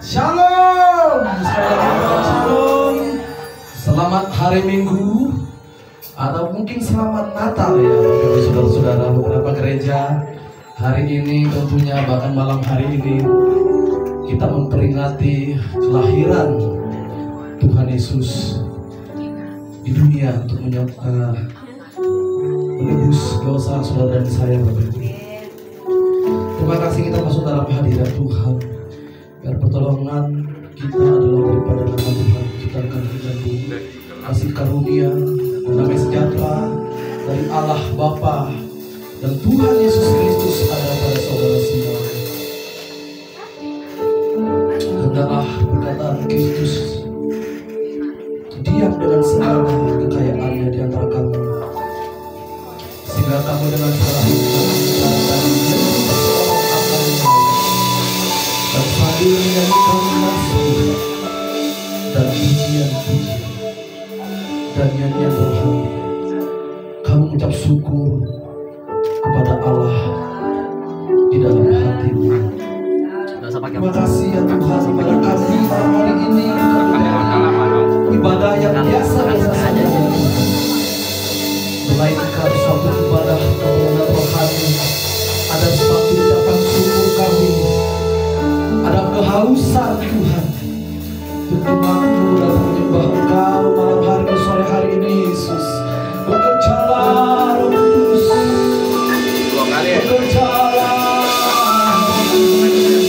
Shalom. Shalom. Selamat hari Minggu atau mungkin selamat Natal ya bagi saudara-saudara beberapa gereja. Hari ini tentunya bahkan malam hari ini kita memperingati kelahiran Tuhan Yesus di dunia untuk menebus dosa saudara dan saya, Bapak Ibu. Terima kasih kita masuk dalam hadirat Tuhan. Biar pertolongan kita adalah daripada nama Tuhan ciptakan kita bumi, kasih karunia dan damai sejahtera dari Allah Bapa dan Tuhan Yesus Kristus ada pada saudara semua. Hendaklah perkataan Kristus diam dengan segala kekayaannya di antara kamu, sehingga kamu dengan cara hidup dan sambil menyanyikan nasihat dan pujian-pujian dan nyanyian rohani, kamu mengucap syukur kepada Allah di dalam hatimu. Terima kasih ya Tuhan pada kami malam hari ini ibadah yang biasa-biasa saja, melainkan suatu ibadah kemuliaan rohani. Ada suatu ucapan syukur kami, ada kehausan Tuhan untuk makmur dan menyembah Engkau malam hari ini, sore hari ini. Yesus, bekerjalah Roh Kudus, bekerjalah, terima kasih Yesus.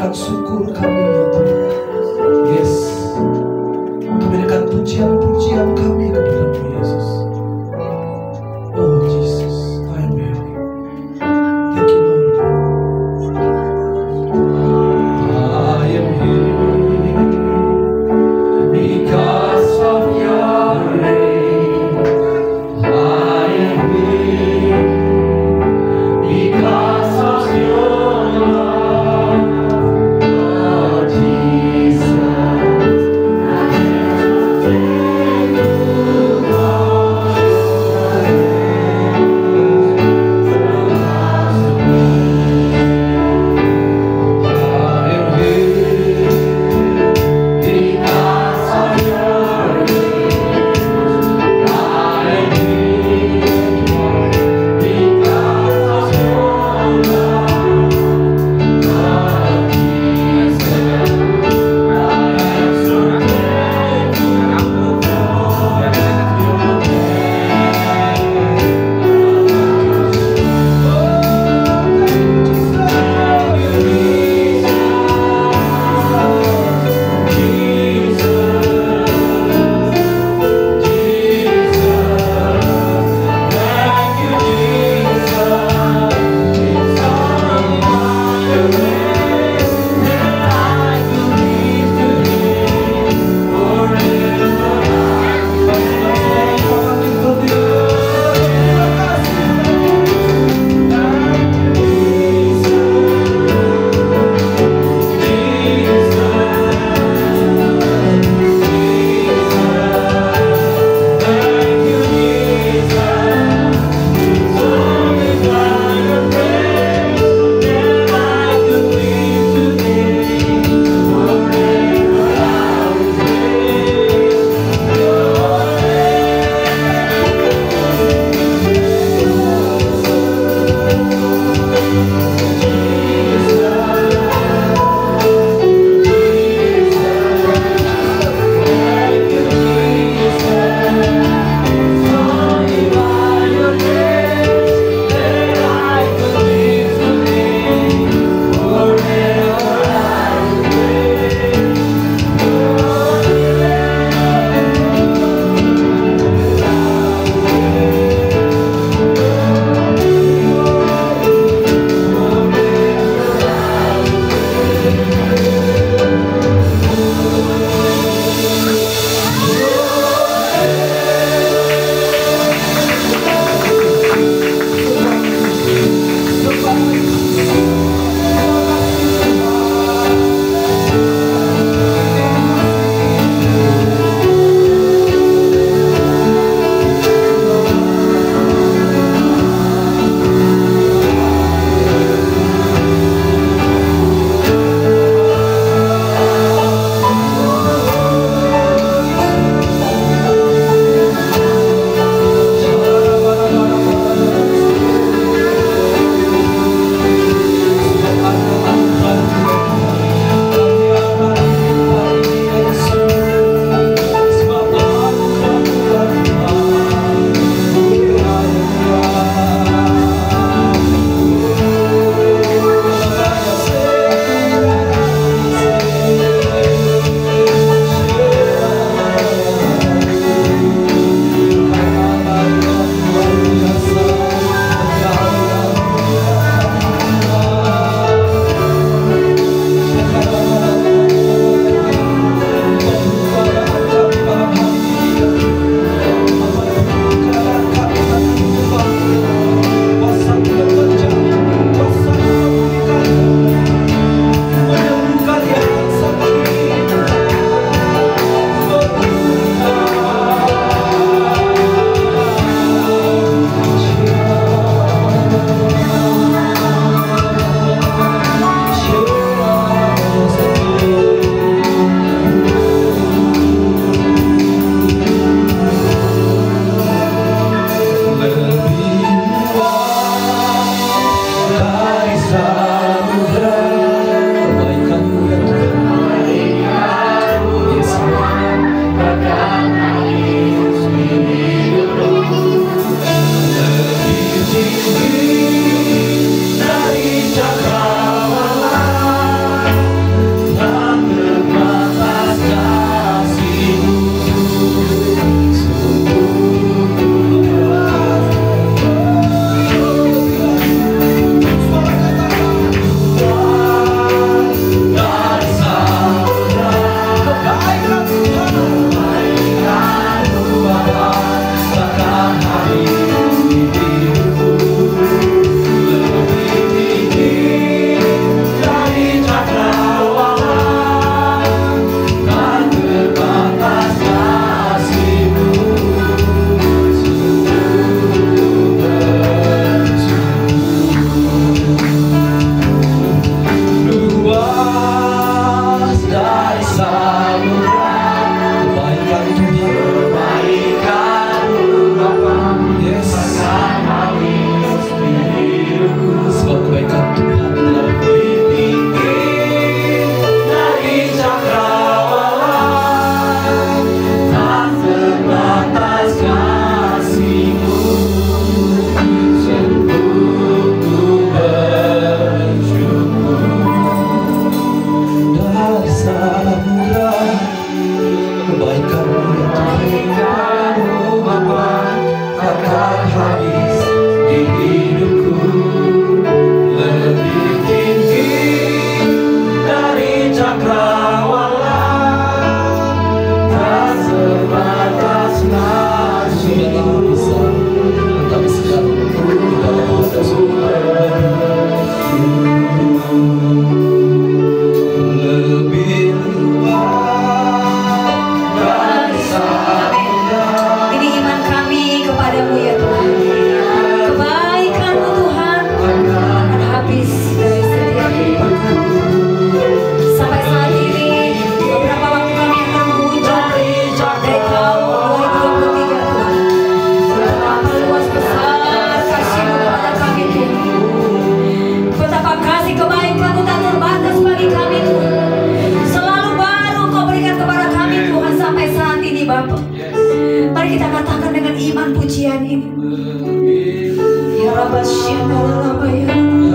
naikkan syukur kami ya Tuhan. Yes, kami naikkan pujian-pujian kami kepadamu Yesus. Oh Jesus, I am here. Thank you Lord. I am here because of your reign. I am here because of your love. Oh Jesus, I am here.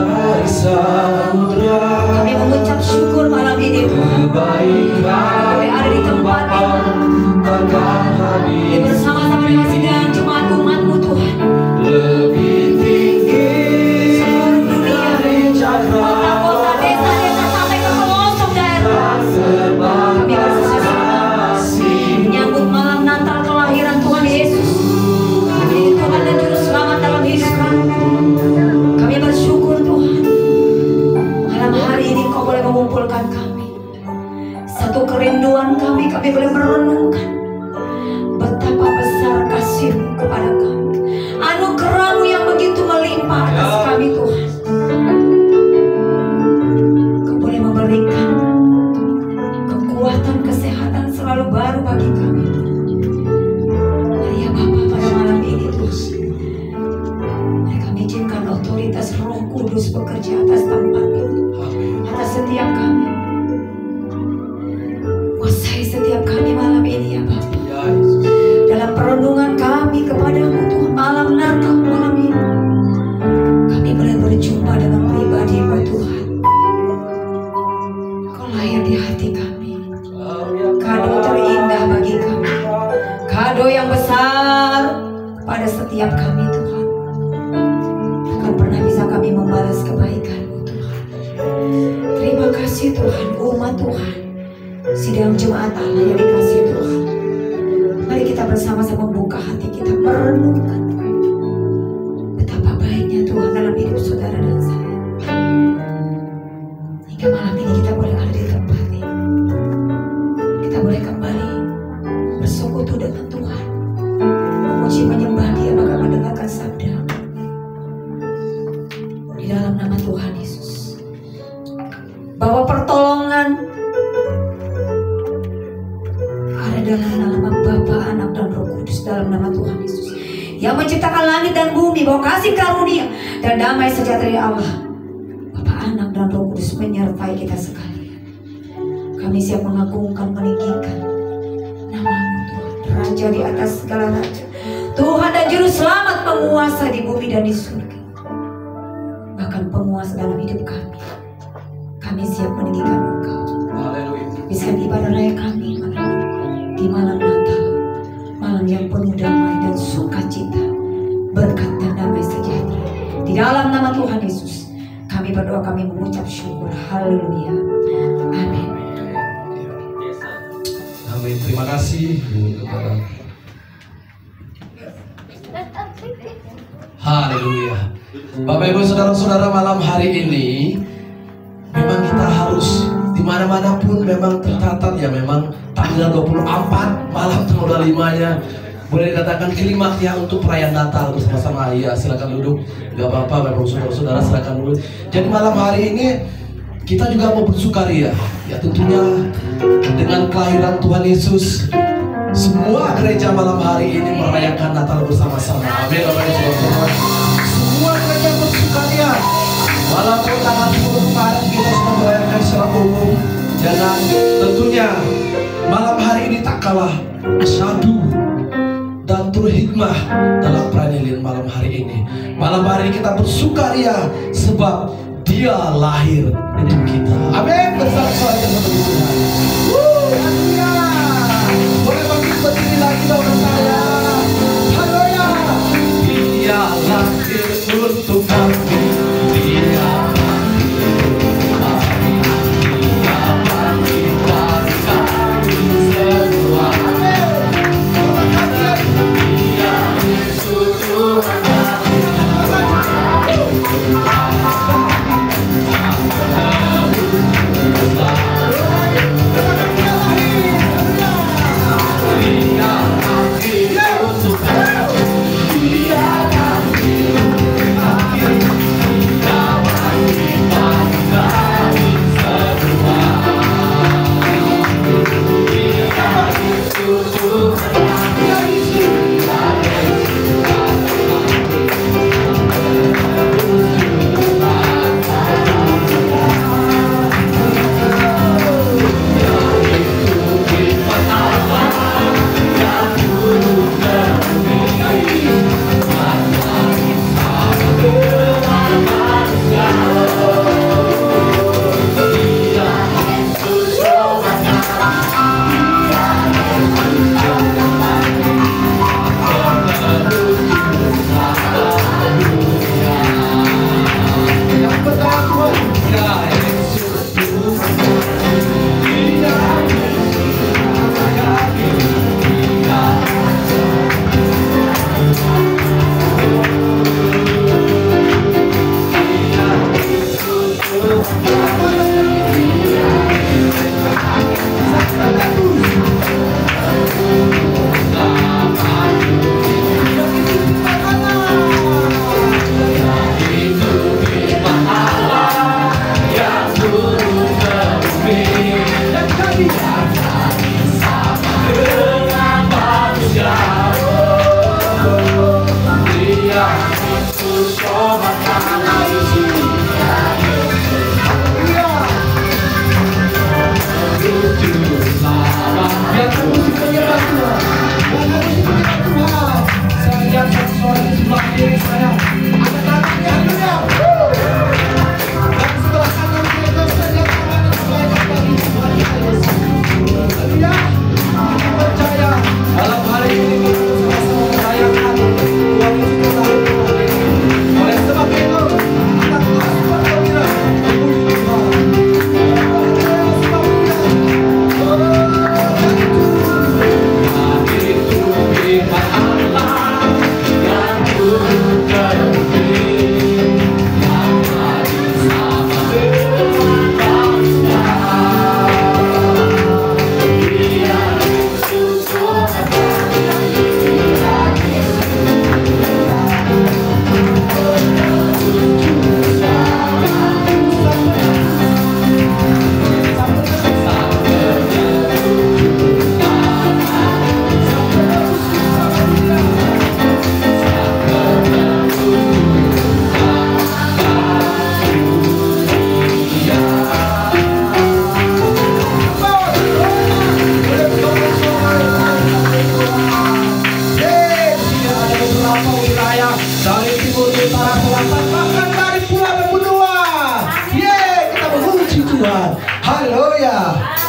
dari samudra. Kami mengucap syukur malam ini Tuhan. Kami ada di tempat ini bersama-sama dengan sidang jemaat umat-Mu Tuhan. Lebih tinggi dari kota-kota, desa-desa sampai ke pelosok daerah. Kami bersama-sama menyambut malam Natal kelahiran Tuhan Yesus. Menjadi Tuhan dan Juru Selamat dalam hidup kami. Kami bersyukur Tuhan. Malam hari ini Kau boleh mengumpulkan kami. Satu kerinduan kami boleh merenungkan betapa besar kasih-Mu kepada kami. Anugerah-Mu yang begitu melimpah atas kami Tuhan. Kau boleh memberikan kekuatan, kesehatan selalu baru bagi kami. Mari ya Bapa pada malam ini Tuhan. Mari kami izinkan otoritas Roh Kudus bekerja atas tempat ini, atas setiap kami. Kuasai setiap kami malam ini ya Bapa. Dalam perenungan kami kepada-Mu Tuhan malam Natal malam ini, kami boleh berjumpa dengan pribadi-Mu Tuhan. Kau lahir di hati kami. Kado terindah bagi kami. Kado yang besar pada setiap kami Tuhan. Takkan pernah bisa kami membalas kebaikan-Mu Tuhan. Terima kasih Tuhan, umat Tuhan, sidang jemaat Allah yang dikasihi Tuhan. Mari kita bersama-sama membuka hati kita, merenungkan betapa baiknya Tuhan dalam hidup saudara dan saya. Hingga malam ini kita boleh ada di tempat ini. Kita boleh kembali bersekutu dengan Tuhan, memuji menyembah Dia, bahkan mendengarkan sabda di dalam nama Tuhan Yesus. Bahwa pertolongan ada dalam nama Bapa, Anak dan Roh Kudus, dalam nama Tuhan Yesus yang menciptakan langit dan bumi. Bahwa kasih karunia dan damai sejahtera Allah Bapa, Anak dan Roh Kudus menyertai kita sekalian. Kami siap mengagungkan, meninggikan nama-Mu Tuhan, Raja di atas segala raja, Tuhan dan Juru Selamat, penguasa di bumi dan di surga, bahkan penguasa dalam hidup kami. Kami siap meninggikan Engkau. Bisa ibadah raya kami malam ini, di malam Natal, malam yang penuh damai dan sukacita, berkat dan damai sejahtera. Di dalam nama Tuhan Yesus, kami berdoa, kami mengucap syukur. Haleluya. Amin. Amin. Terima kasih kepada Haleluya. Bapak Ibu saudara-saudara, malam hari ini memang kita harus dimanapun memang tercatat ya, memang tanggal 24 malam tanggal 5-nya boleh dikatakan klimaknya untuk perayaan Natal bersama-sama. Ya silakan duduk, gak apa-apa, memang saudara-saudara silakan duduk. Jadi malam hari ini kita juga mau bersukaria ya, tentunya dengan kelahiran Tuhan Yesus. Semua gereja malam hari ini merayakan Natal bersama-sama. Amin Bapak Ibu saudara. Semua gereja bersukaria. Walaupun tanggal 10 kemarin kita sudah merayakan secara umum, dan tentunya malam hari ini tak kalah syahdu dan turut hikmah dalam perayaan malam hari ini. Malam hari ini kita bersukaria sebab Dia lahir untuk kita. Amin. Bersama-sama kita Tuhan. Haleluya. Boleh berdiri lagi dong saya. Haleluya. Dia lahir untuk kami.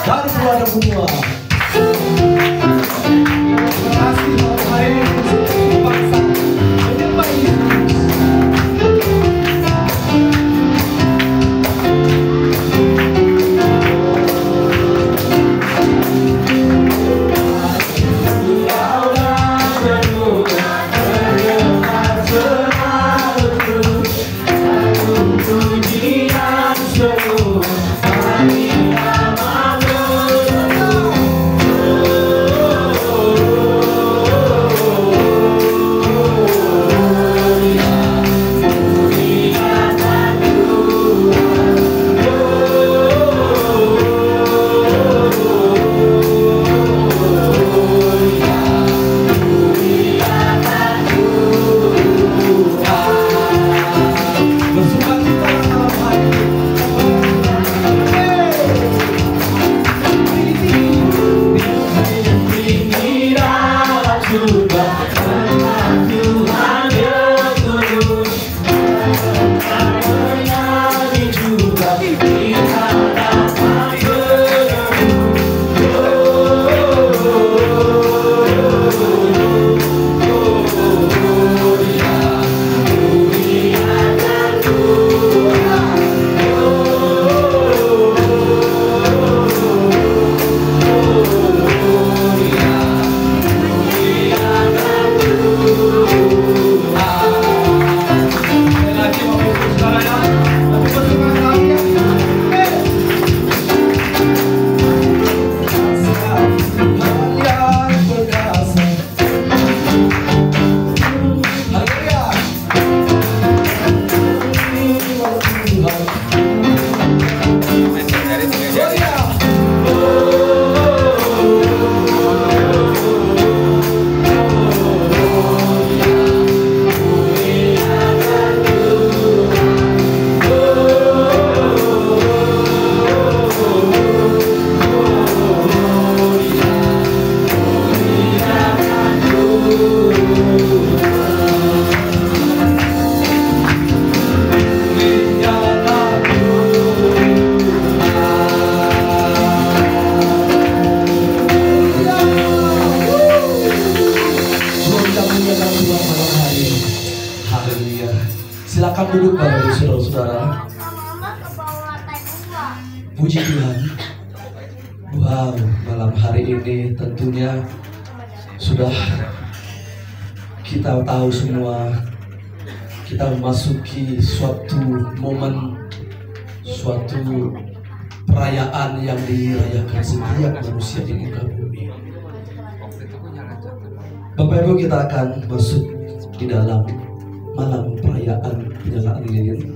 Dari keluarga Bunua. Terima kasih malam hari ini bangsa menyembah Yesus. Oh duduk Bapak Ibu Saudara-saudara. Puji Tuhan. Wow, malam hari ini tentunya sudah kita tahu semua, kita memasuki suatu momen, suatu perayaan yang dirayakan setiap manusia di muka bumi. Bapak Ibu, kita akan masuk di dalam malam perayaan penyalaan lilin.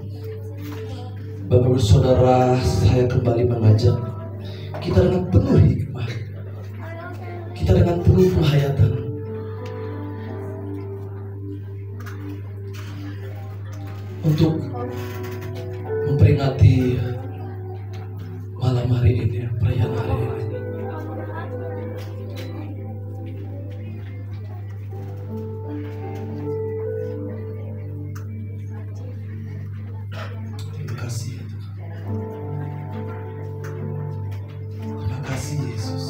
Bapak Ibu Saudara, saya kembali mengajak kita dengan penuh hikmah, kita dengan penuh penghayatan untuk memperingati malam hari ini, perayaan hari ini. Terima kasih. Terima kasih Yesus.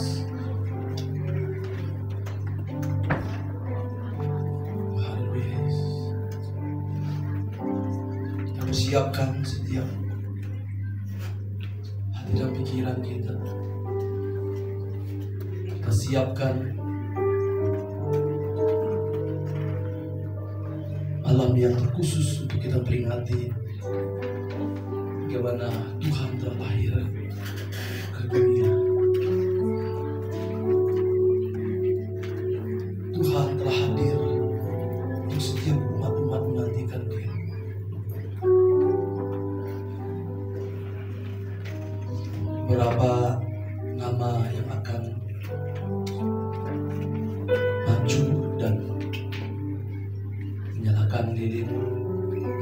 Haleluya Yesus. Kita persiapkan setiap hati dan pikiran kita. Kita siapkan malam yang terkhusus untuk kita peringati bagaimana Tuhan telah lahir ke dunia. Tuhan telah hadir untuk setiap umat-umat menantikan Dia. Beberapa nama yang akan maju dan menyalakan lilin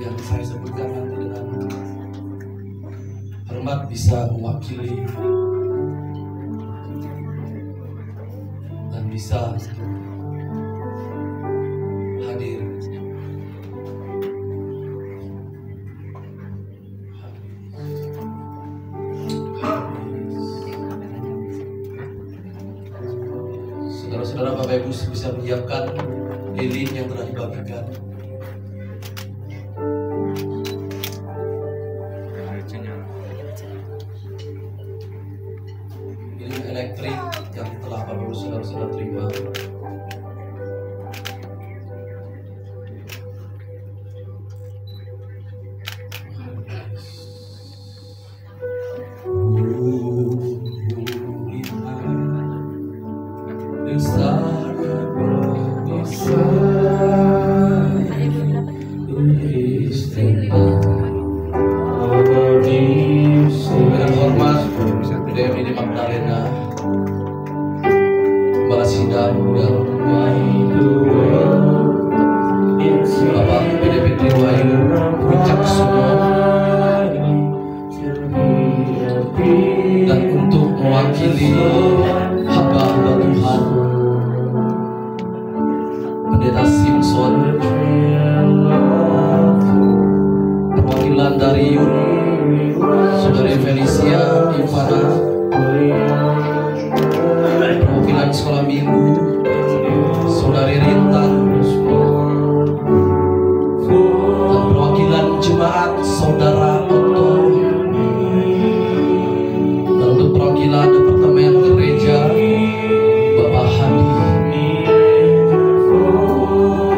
yang saya sebutkan nanti dengan hormat bisa mewakili dan bisa hadir. Saudara-saudara, Bapak Ibu bisa menyiapkan lilin yang telah dibagikan. Lilin elektrik yang telah Bapak Ibu saudara-saudara terima. Dengan hormat Dewi Magdalena, Kepala Sidang dan Bapak PDP Triwayu Puncak Sumo, dan untuk mewakili hamba-hamba Tuhan Pendeta Simpson, perwakilan dari Yun, Saudari Felicia Ivana, perwakilan sekolah minggu Saudari Rintan, dan perwakilan jemaat Saudara Otto, dan untuk perwakilan Departemen Gereja Bapak Hadi. Oh,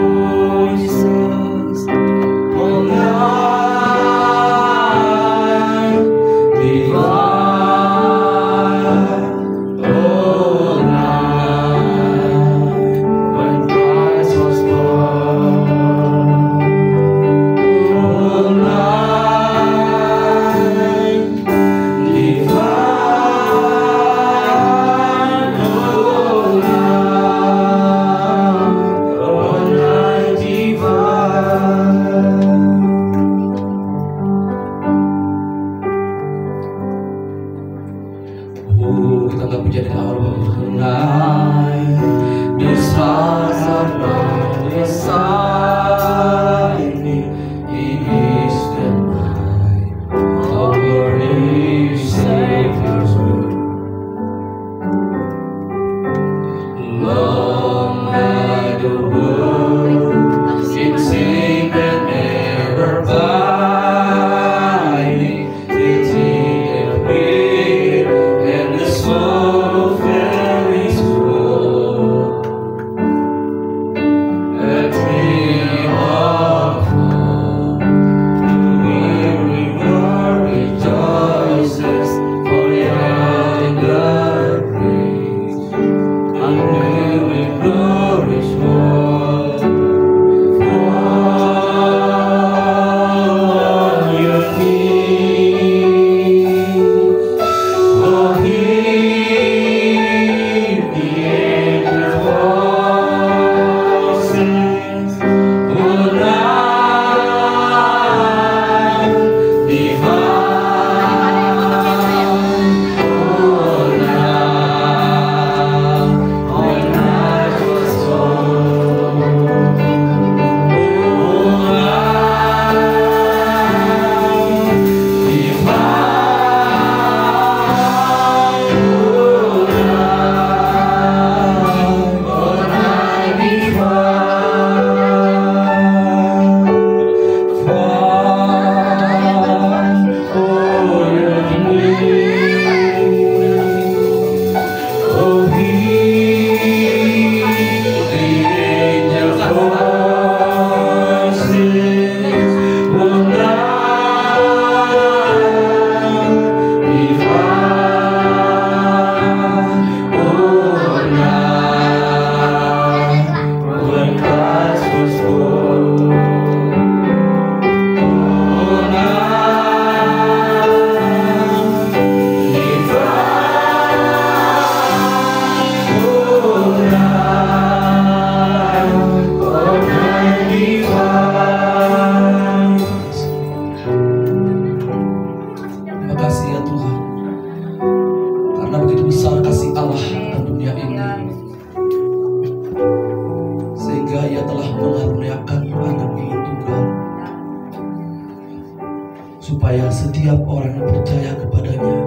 supaya setiap orang yang percaya kepadanya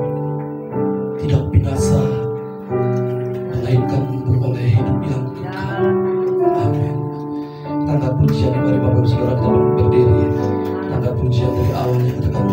tidak binasa, melainkan beroleh hidup yang kekal. Amin. Tangga pujian, mari Bapak Ibu Saudara kita berdiri. Tangga pujian dari awalnya katakan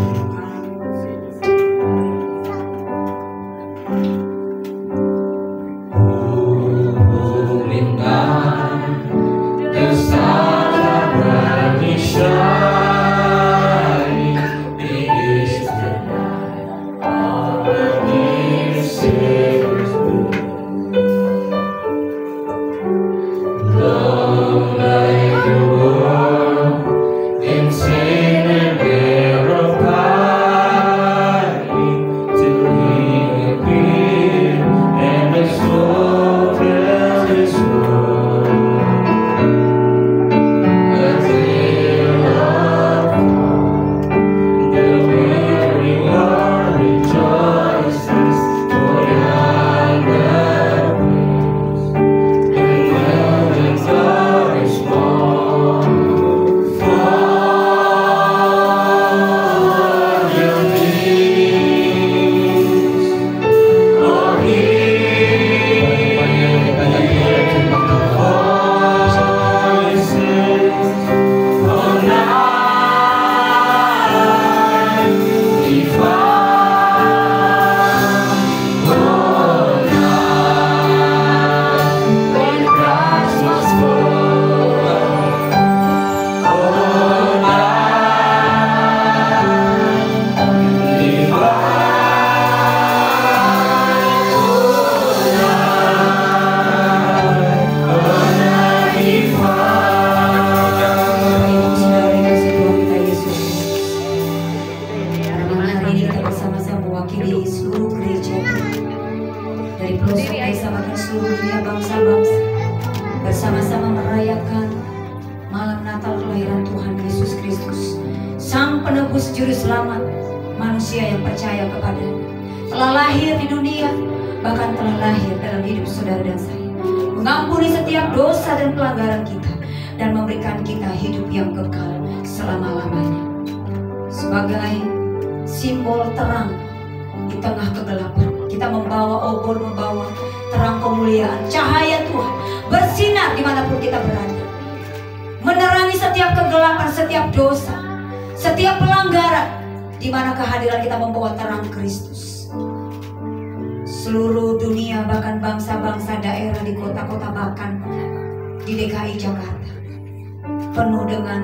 penuh dengan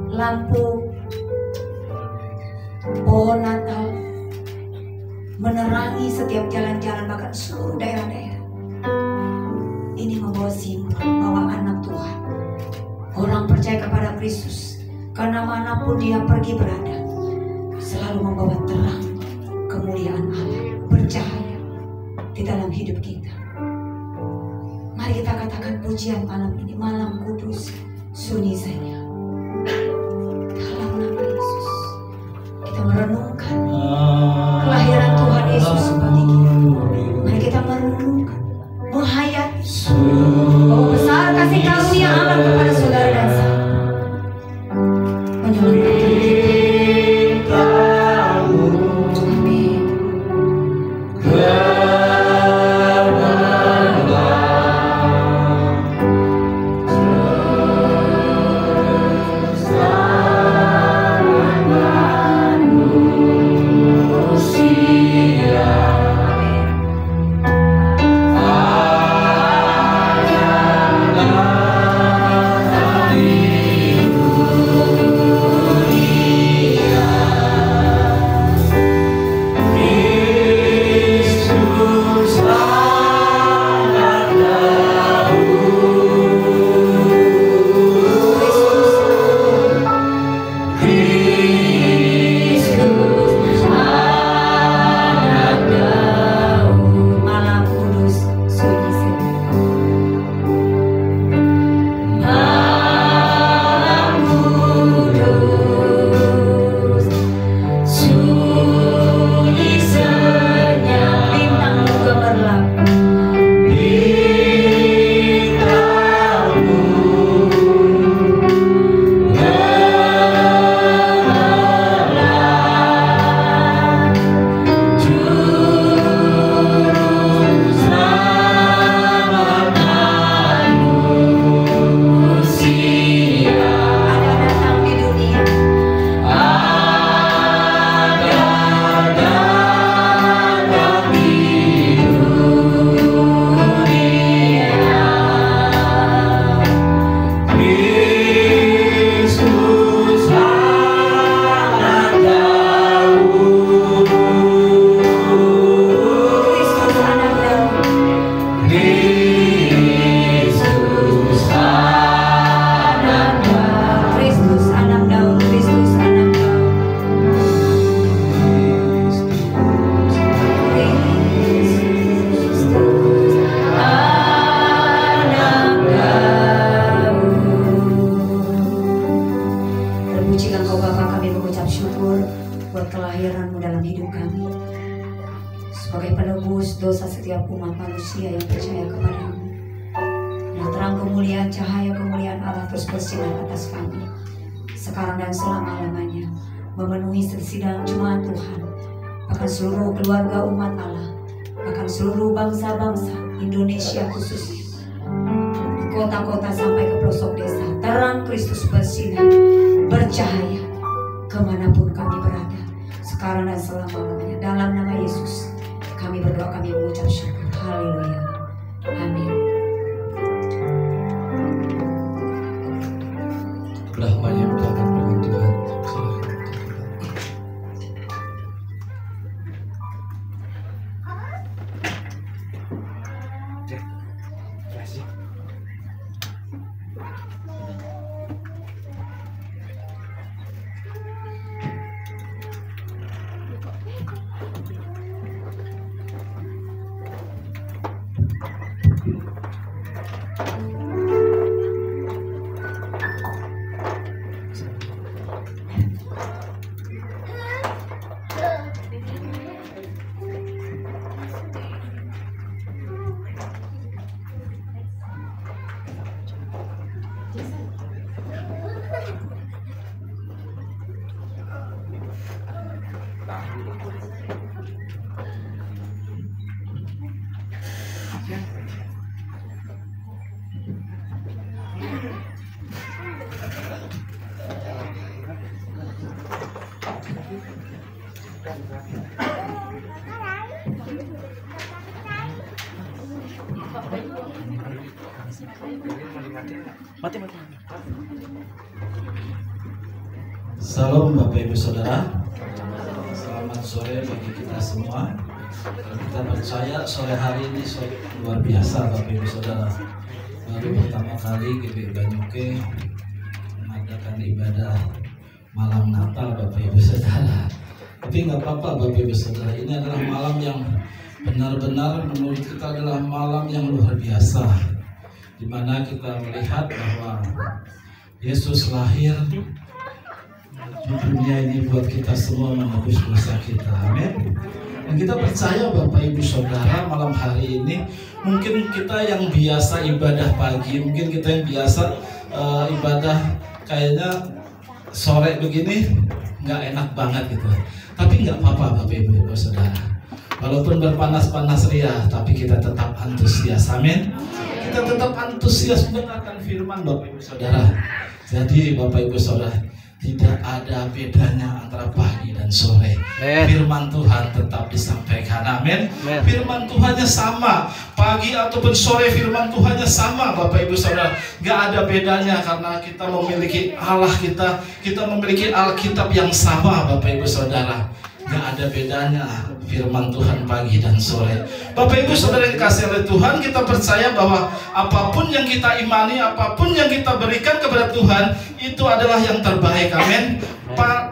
lampu, pohon Natal, menerangi setiap jalan-jalan, bahkan seluruh daerah-daerah. Ini membawa simbol bahwa anak Tuhan, orang percaya kepada Kristus, karena manapun dia pergi berada, selalu membawa terang kemuliaan Allah, bercahaya di dalam hidup kita. Mari kita katakan pujian malam ini, malam kudus, sunyi saja. Dalam nama Yesus, kita merenungkan kelahiran Tuhan Yesus bagi kita. Mari kita merenungkan, menghayati bahwa besar kasih karunia Allah kepada saudara dan saya, menyelamatkan kita. Amin. buat kelahiran-Mu dalam hidup kami. Sebagai penebus dosa setiap umat manusia yang percaya kepada-Mu. Nah, terang kemuliaan, cahaya kemuliaan Allah terus bersinar atas kami sekarang dan selama-lamanya, memenuhi sidang jemaat Tuhan, bahkan seluruh keluarga umat Allah, bahkan seluruh bangsa-bangsa Indonesia khususnya, di kota-kota sampai ke pelosok desa. Terang Kristus bersinar, bercahaya kemanapun kami berada sekarang dan selama-lamanya. Dalam nama Yesus kami berdoa, kami mengucap syukur. Haleluya, amin. Udah banyak berkat dengan Tuhan. Salam Bapak Ibu Saudara. Selamat sore bagi kita semua. Kita percaya sore hari ini sore luar biasa Bapak Ibu Saudara. Baru pertama kali GBI Banyuke mengadakan ibadah malam Natal Bapak Ibu Saudara. Tapi nggak apa-apa Bapak Ibu Saudara, ini adalah malam yang benar-benar menurut kita adalah malam yang luar biasa, di mana kita melihat bahwa Yesus lahir di dunia ini buat kita semua menebus dosa kita. Amin. Dan kita percaya Bapak Ibu Saudara, malam hari ini mungkin kita yang biasa ibadah pagi, mungkin kita yang biasa ibadah kayaknya sore begini nggak enak banget gitu. Tapi nggak apa-apa Bapak Ibu Saudara. Walaupun berpanas-panas ria, tapi kita tetap antusias. Amin. Kita tetap antusias mendengarkan firman Bapak Ibu Saudara. Jadi Bapak Ibu Saudara, tidak ada bedanya antara pagi dan sore. Firman Tuhan tetap disampaikan. Amin. Firman Tuhannya sama, pagi ataupun sore firman Tuhannya sama Bapak Ibu Saudara. Gak ada bedanya karena kita memiliki Allah kita memiliki Alkitab yang sama Bapak Ibu Saudara. Gak ada bedanya firman Tuhan pagi dan sore. Bapak Ibu Saudara yang dikasihi oleh Tuhan, kita percaya bahwa apapun yang kita imani, apapun yang kita berikan kepada Tuhan, itu adalah yang terbaik. Amin.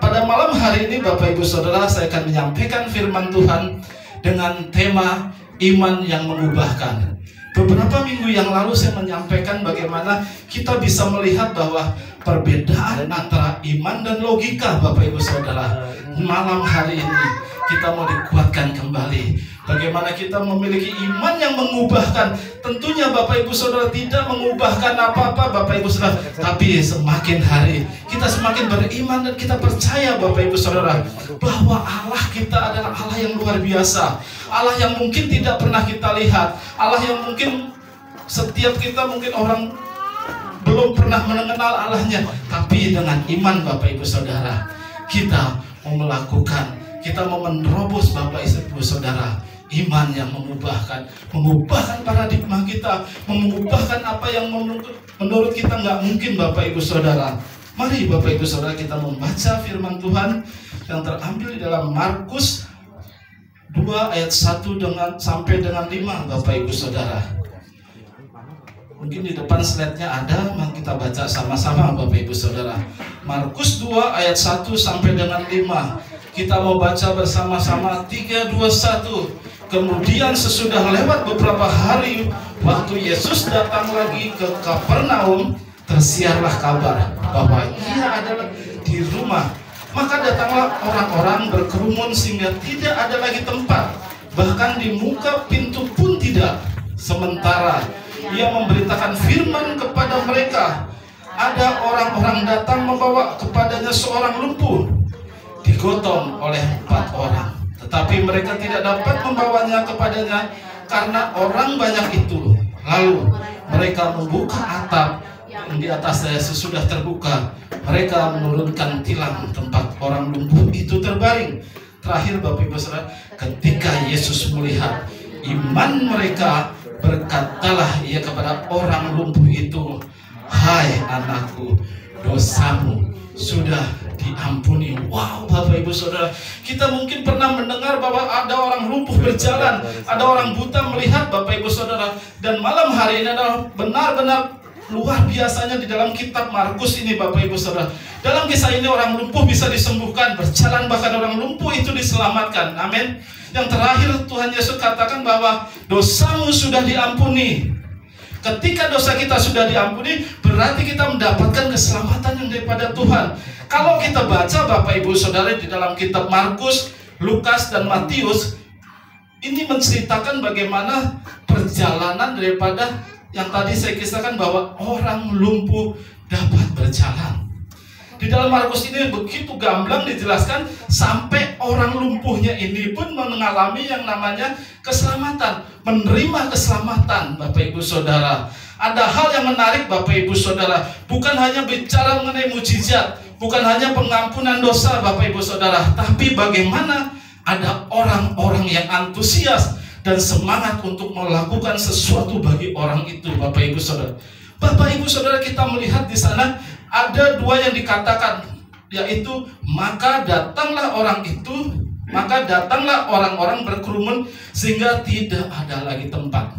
Pada malam hari ini Bapak Ibu Saudara, saya akan menyampaikan firman Tuhan dengan tema iman yang mengubahkan. Beberapa minggu yang lalu saya menyampaikan bagaimana kita bisa melihat bahwa perbedaan antara iman dan logika Bapak Ibu Saudara. Malam hari ini kita mau dikuatkan kembali. Bagaimana kita memiliki iman yang mengubahkan. Tentunya Bapak Ibu Saudara tidak mengubahkan apa-apa Bapak Ibu Saudara. Tapi semakin hari kita semakin beriman dan kita percaya Bapak Ibu Saudara bahwa Allah kita adalah Allah yang luar biasa. Allah yang mungkin tidak pernah kita lihat. Allah yang mungkin setiap kita mungkin orang belum pernah mengenal Allahnya. Tapi dengan iman Bapak Ibu Saudara, kita mau melakukan, kita mau menerobos Bapak Ibu Saudara. Iman yang mengubahkan paradigma kita, mengubahkan apa yang menurut kita nggak mungkin Bapak Ibu Saudara. Mari Bapak Ibu Saudara kita membaca firman Tuhan yang terambil di dalam Markus 2 ayat 1 sampai dengan 5 Bapak Ibu Saudara. Mungkin di depan slide-nya ada, mari kita baca sama-sama Bapak Ibu Saudara. Markus 2 ayat 1 sampai dengan 5. Kita mau baca bersama-sama 3, 2, 1. Kemudian sesudah lewat beberapa hari, waktu Yesus datang lagi ke Kapernaum, tersiarlah kabar bahwa ia adalah di rumah Maka datanglah orang-orang berkerumun sehingga tidak ada lagi tempat, bahkan di muka pintu pun tidak. Sementara ia memberitakan firman kepada mereka, ada orang-orang datang membawa kepadanya seorang lumpuh, digotong oleh 4 orang. Tetapi mereka tidak dapat membawanya kepadanya karena orang banyak itu. Lalu mereka membuka atap yang di atasnya sesudah terbuka. Mereka menurunkan tilang tempat orang lumpuh itu terbaring. Terakhir Bapak Ibu Saudara, ketika Yesus melihat iman mereka, berkatalah ia kepada orang lumpuh itu, hai anakku, dosamu sudah diampuni. Wow, Bapak Ibu Saudara, kita mungkin pernah mendengar bahwa ada orang lumpuh berjalan, ada orang buta melihat, Bapak Ibu Saudara. Dan malam hari ini adalah benar-benar luar biasanya di dalam kitab Markus ini, Bapak Ibu Saudara. Dalam kisah ini orang lumpuh bisa disembuhkan, berjalan, bahkan orang lumpuh itu diselamatkan. Amin. Yang terakhir Tuhan Yesus katakan bahwa dosamu sudah diampuni. Ketika dosa kita sudah diampuni, berarti kita mendapatkan keselamatan yang daripada Tuhan. Kalau kita baca Bapak Ibu Saudara di dalam kitab Markus, Lukas dan Matius, ini menceritakan bagaimana perjalanan daripada yang tadi saya kisahkan bahwa orang lumpuh dapat berjalan. Di dalam Markus ini begitu gamblang dijelaskan sampai orang lumpuhnya ini pun mengalami yang namanya keselamatan, menerima keselamatan, Bapak Ibu Saudara. Ada hal yang menarik Bapak Ibu Saudara, bukan hanya bicara mengenai mujizat, bukan hanya pengampunan dosa Bapak Ibu Saudara, tapi bagaimana ada orang-orang yang antusias dan semangat untuk melakukan sesuatu bagi orang itu, Bapak Ibu Saudara. Bapak Ibu Saudara, kita melihat di sana ada 2 yang dikatakan, yaitu maka datanglah orang-orang berkerumun sehingga tidak ada lagi tempat.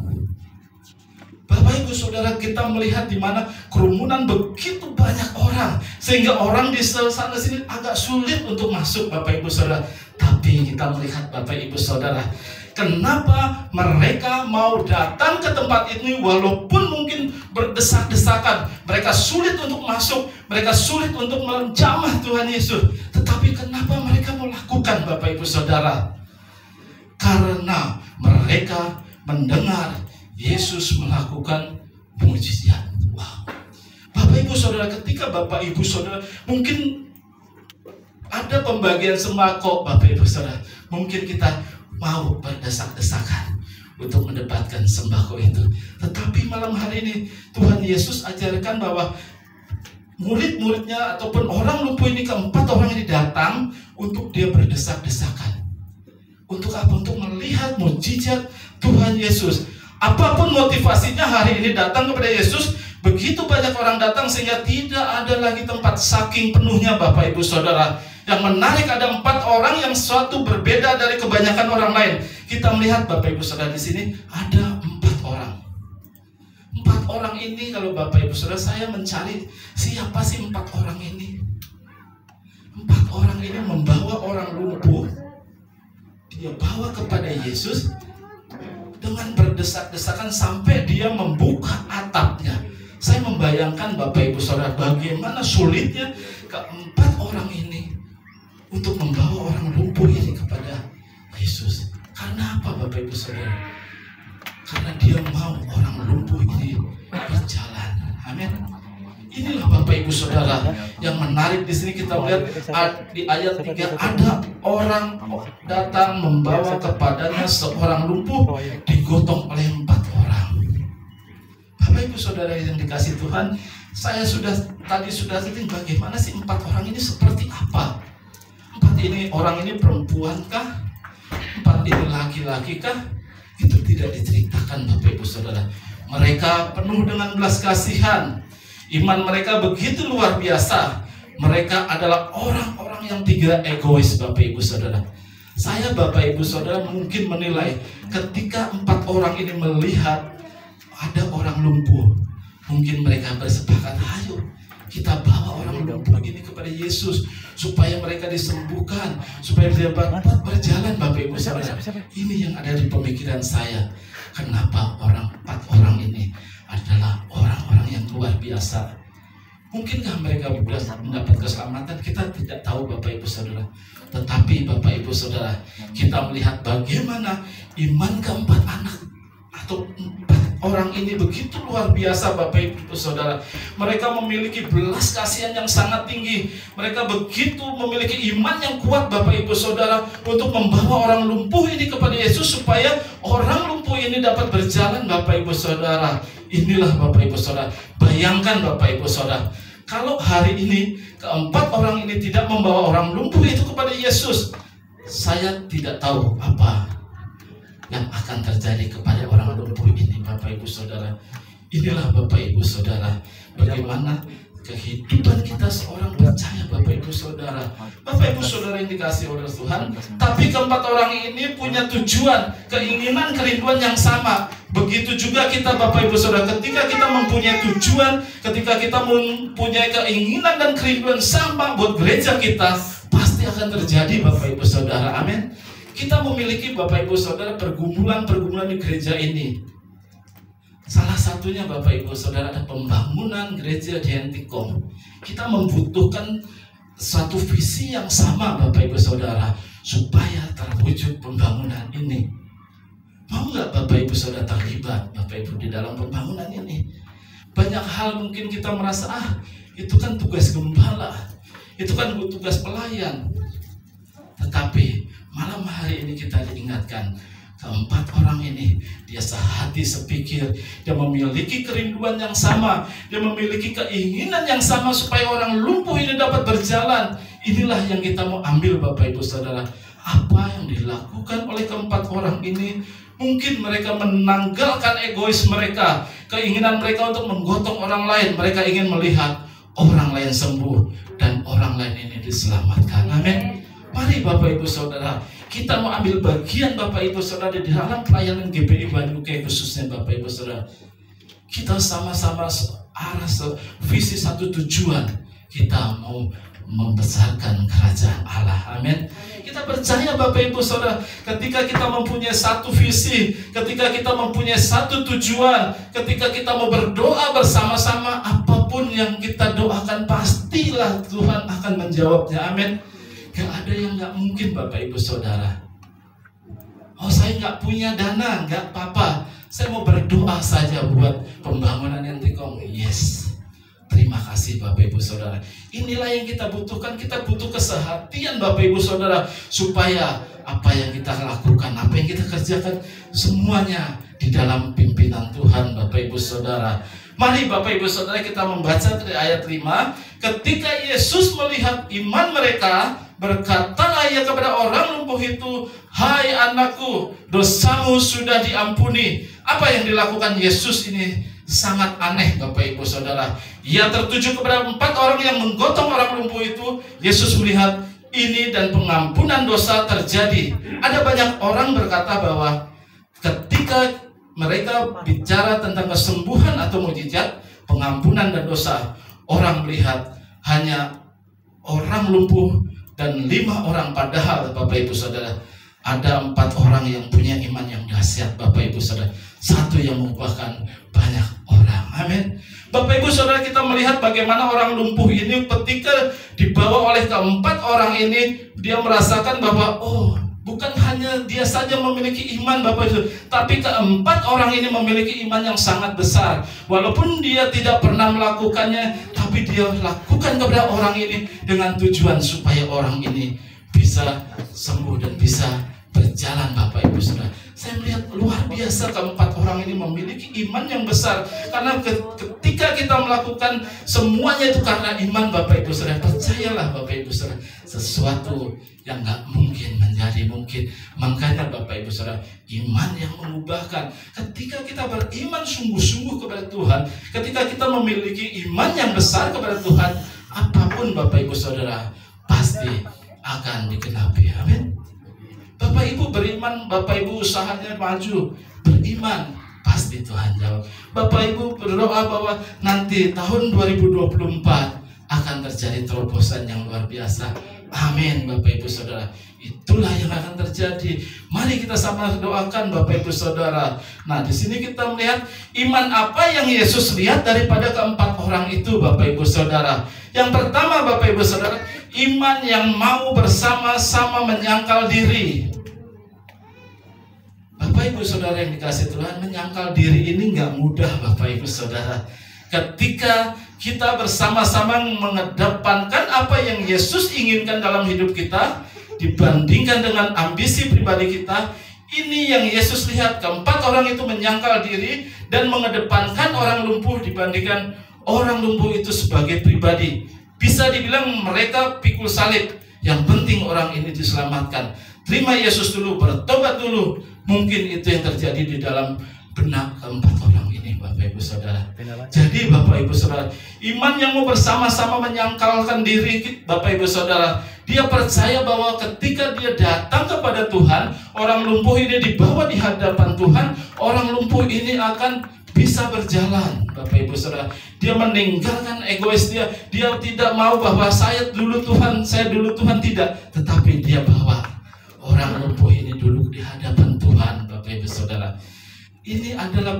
Bapak Ibu Saudara, kita melihat di mana kerumunan begitu banyak orang sehingga orang di sana sini agak sulit untuk masuk, Bapak Ibu Saudara. Tapi kita melihat Bapak Ibu Saudara, kenapa mereka mau datang ke tempat ini walaupun mungkin berdesak-desakan, mereka sulit untuk masuk, mereka sulit untuk menjamah Tuhan Yesus. Tetapi kenapa mereka mau lakukan, Bapak Ibu Saudara? Karena mereka mendengar Yesus melakukan mujizat. Wow. Bapak Ibu Saudara, ketika Bapak Ibu Saudara mungkin ada pembagian sembako, Bapak Ibu Saudara, mungkin kita mau berdesak-desakan untuk mendapatkan sembako itu. Tetapi malam hari ini Tuhan Yesus ajarkan bahwa murid-muridnya ataupun orang lumpuh ini, keempat orang ini datang untuk dia berdesak-desakan. Untuk apa? Untuk melihat mujizat Tuhan Yesus. Apapun motivasinya hari ini datang kepada Yesus, begitu banyak orang datang sehingga tidak ada lagi tempat, saking penuhnya Bapak Ibu Saudara. Yang menarik ada 4 orang yang suatu berbeda dari kebanyakan orang lain. Kita melihat Bapak Ibu Saudara di sini ada 4 orang. 4 orang ini, kalau Bapak Ibu Saudara, saya mencari siapa sih 4 orang ini. 4 orang ini membawa orang lumpuh, dia bawa kepada Yesus dengan berdesak-desakan sampai dia membuka atapnya. Saya membayangkan Bapak Ibu Saudara bagaimana sulitnya keempat orang ini untuk membawa orang lumpuh ini kepada Yesus. Karena apa Bapak Ibu Saudara? Karena dia mau orang lumpuh ini berjalan. Amin. Inilah Bapak Ibu Saudara yang menarik di sini. Kita lihat di ayat 3, ada orang datang membawa kepadanya seorang lumpuh, digotong oleh 4 orang. Bapak Ibu Saudara yang dikasih Tuhan, saya tadi sudah setting bagaimana sih 4 orang ini seperti apa? 4 ini orang ini perempuan kah? 4 ini laki-laki kah? Itu tidak diceritakan Bapak Ibu Saudara. Mereka penuh dengan belas kasihan. Iman mereka begitu luar biasa. Mereka adalah orang-orang yang tidak egois Bapak Ibu Saudara. Saya Bapak Ibu Saudara mungkin menilai ketika 4 orang ini melihat ada orang lumpuh, mungkin mereka bersepakat, ayo kita bawa orang lumpuh ini kepada Yesus supaya mereka disembuhkan, supaya dia dapat berjalan. Bapak Ibu Saudara, ini yang ada di pemikiran saya. Kenapa 4 orang ini adalah orang-orang yang luar biasa. Mungkinkah mereka sudah mendapat keselamatan? Kita tidak tahu Bapak Ibu Saudara. Tetapi Bapak Ibu Saudara, kita melihat bagaimana iman keempat anak atau 4 orang ini begitu luar biasa Bapak Ibu Saudara. Mereka memiliki belas kasihan yang sangat tinggi. Mereka begitu memiliki iman yang kuat Bapak Ibu Saudara untuk membawa orang lumpuh ini kepada Yesus supaya orang lumpuh ini dapat berjalan Bapak Ibu Saudara. Inilah Bapak Ibu Saudara. Bayangkan Bapak Ibu Saudara, kalau hari ini keempat orang ini tidak membawa orang lumpuh itu kepada Yesus, saya tidak tahu apa yang akan terjadi kepada orang lumpuh ini Bapak Ibu Saudara. Inilah Bapak Ibu Saudara, bagaimana kehidupan kita seorang percaya Bapak Ibu Saudara. Bapak Ibu Saudara yang dikasihi oleh Tuhan, tapi keempat orang ini punya tujuan, keinginan, kerinduan yang sama. Begitu juga kita Bapak Ibu Saudara, ketika kita mempunyai tujuan, ketika kita mempunyai keinginan dan kerinduan sama buat gereja kita, pasti akan terjadi Bapak Ibu Saudara. Amin. Kita memiliki Bapak Ibu Saudara pergumulan-pergumulan di gereja ini. Salah satunya Bapak Ibu Saudara ada pembangunan gereja di Antikom. Kita membutuhkan satu visi yang sama Bapak Ibu Saudara supaya terwujud pembangunan ini. Mau nggak Bapak Ibu Saudara terlibat Bapak Ibu di dalam pembangunan ini? Banyak hal mungkin kita merasa itu kan tugas gembala, itu kan tugas pelayan. Tetapi malam hari ini kita diingatkan, keempat orang ini dia sehati sepikir, dia memiliki kerinduan yang sama, dia memiliki keinginan yang sama supaya orang lumpuh ini dapat berjalan. Inilah yang kita mau ambil Bapak Ibu Saudara. Apa yang dilakukan oleh keempat orang ini, mungkin mereka menanggalkan egois mereka, keinginan mereka untuk menggotong orang lain. Mereka ingin melihat orang lain sembuh dan orang lain ini diselamatkan. Amin. Mari Bapak Ibu Saudara, kita mau ambil bagian Bapak Ibu Saudara di dalam pelayanan GBI Bandung, khususnya Bapak Ibu Saudara. Kita sama-sama arah visi satu tujuan. Kita mau membesarkan kerajaan Allah. Amin. Kita percaya Bapak Ibu Saudara, ketika kita mempunyai satu visi, ketika kita mempunyai satu tujuan, ketika kita mau berdoa bersama-sama, apapun yang kita doakan pastilah Tuhan akan menjawabnya. Amin. Gak ada yang gak mungkin Bapak Ibu Saudara. Saya gak punya dana, gak apa-apa, saya mau berdoa saja buat pembangunan Antikom. Yes, terima kasih Bapak Ibu Saudara. Inilah yang kita butuhkan. Kita butuh kesehatian Bapak Ibu Saudara, supaya apa yang kita lakukan, apa yang kita kerjakan, semuanya di dalam pimpinan Tuhan Bapak Ibu Saudara. Mari Bapak Ibu Saudara kita membaca dari ayat 5. Ketika Yesus melihat iman mereka, berkatalah ia kepada orang lumpuh itu, "Hai anakku, dosamu sudah diampuni." Apa yang dilakukan Yesus ini sangat aneh Bapak Ibu Saudara. Ia tertuju kepada 4 orang yang menggotong orang lumpuh itu. Yesus melihat ini dan pengampunan dosa terjadi. Ada banyak orang berkata bahwa ketika mereka bicara tentang kesembuhan atau mukjizat, pengampunan dan dosa, orang melihat hanya orang lumpuh dan 5 orang, padahal Bapak Ibu Saudara ada 4 orang yang punya iman yang dahsyat Bapak Ibu Saudara. Satu yang mengubahkan banyak orang. Amin. Bapak Ibu Saudara, kita melihat bagaimana orang lumpuh ini ketika dibawa oleh keempat orang ini, dia merasakan bahwa bukan hanya dia saja memiliki iman Bapak Ibu, tapi keempat orang ini memiliki iman yang sangat besar. Walaupun dia tidak pernah melakukannya, tapi dia lakukan kepada orang ini dengan tujuan supaya orang ini bisa sembuh dan bisa berjalan Bapak Ibu Saudara. Saya melihat luar biasa keempat orang ini memiliki iman yang besar. Karena ketika kita melakukan semuanya itu karena iman Bapak Ibu Saudara. Percayalah Bapak Ibu Saudara, sesuatu yang gak mungkin menjadi mungkin. Makanya Bapak Ibu Saudara, iman yang mengubahkan. Ketika kita beriman sungguh-sungguh kepada Tuhan, ketika kita memiliki iman yang besar kepada Tuhan, apapun Bapak Ibu Saudara pasti akan digenapi. Amin. Bapak Ibu beriman, Bapak Ibu usahanya maju, beriman, pasti Tuhan jawab. Bapak Ibu berdoa bahwa nanti tahun 2024 akan terjadi terobosan yang luar biasa. Amin Bapak Ibu Saudara. Itulah yang akan terjadi. Mari kita sama doakan Bapak Ibu Saudara. Nah, di sini kita melihat iman apa yang Yesus lihat daripada keempat orang itu, Bapak Ibu Saudara. Yang pertama, Bapak Ibu Saudara, iman yang mau bersama-sama menyangkal diri. Bapak Ibu Saudara yang dikasih Tuhan, menyangkal diri ini nggak mudah, Bapak Ibu Saudara. Ketika kita bersama-sama mengedepankan apa yang Yesus inginkan dalam hidup kita, dibandingkan dengan ambisi pribadi kita, ini yang Yesus lihat. Keempat orang itu menyangkal diri dan mengedepankan orang lumpuh dibandingkan orang lumpuh itu sebagai pribadi. Bisa dibilang mereka pikul salib. Yang penting orang ini diselamatkan. Terima Yesus dulu, bertobat dulu. Mungkin itu yang terjadi di dalam benak keempat orang ini, Bapak Ibu Saudara. Jadi Bapak Ibu Saudara, iman yang mau bersama-sama menyangkalkan diri, Bapak Ibu Saudara, dia percaya bahwa ketika dia datang kepada Tuhan, orang lumpuh ini dibawa di hadapan Tuhan, orang lumpuh ini akan bisa berjalan, Bapak Ibu Saudara. Dia meninggalkan egois dia tidak mau bahwa saya dulu Tuhan, tidak, tetapi dia bawa orang lumpuh ini dulu di hadapan Tuhan, Bapak Ibu Saudara. Ini adalah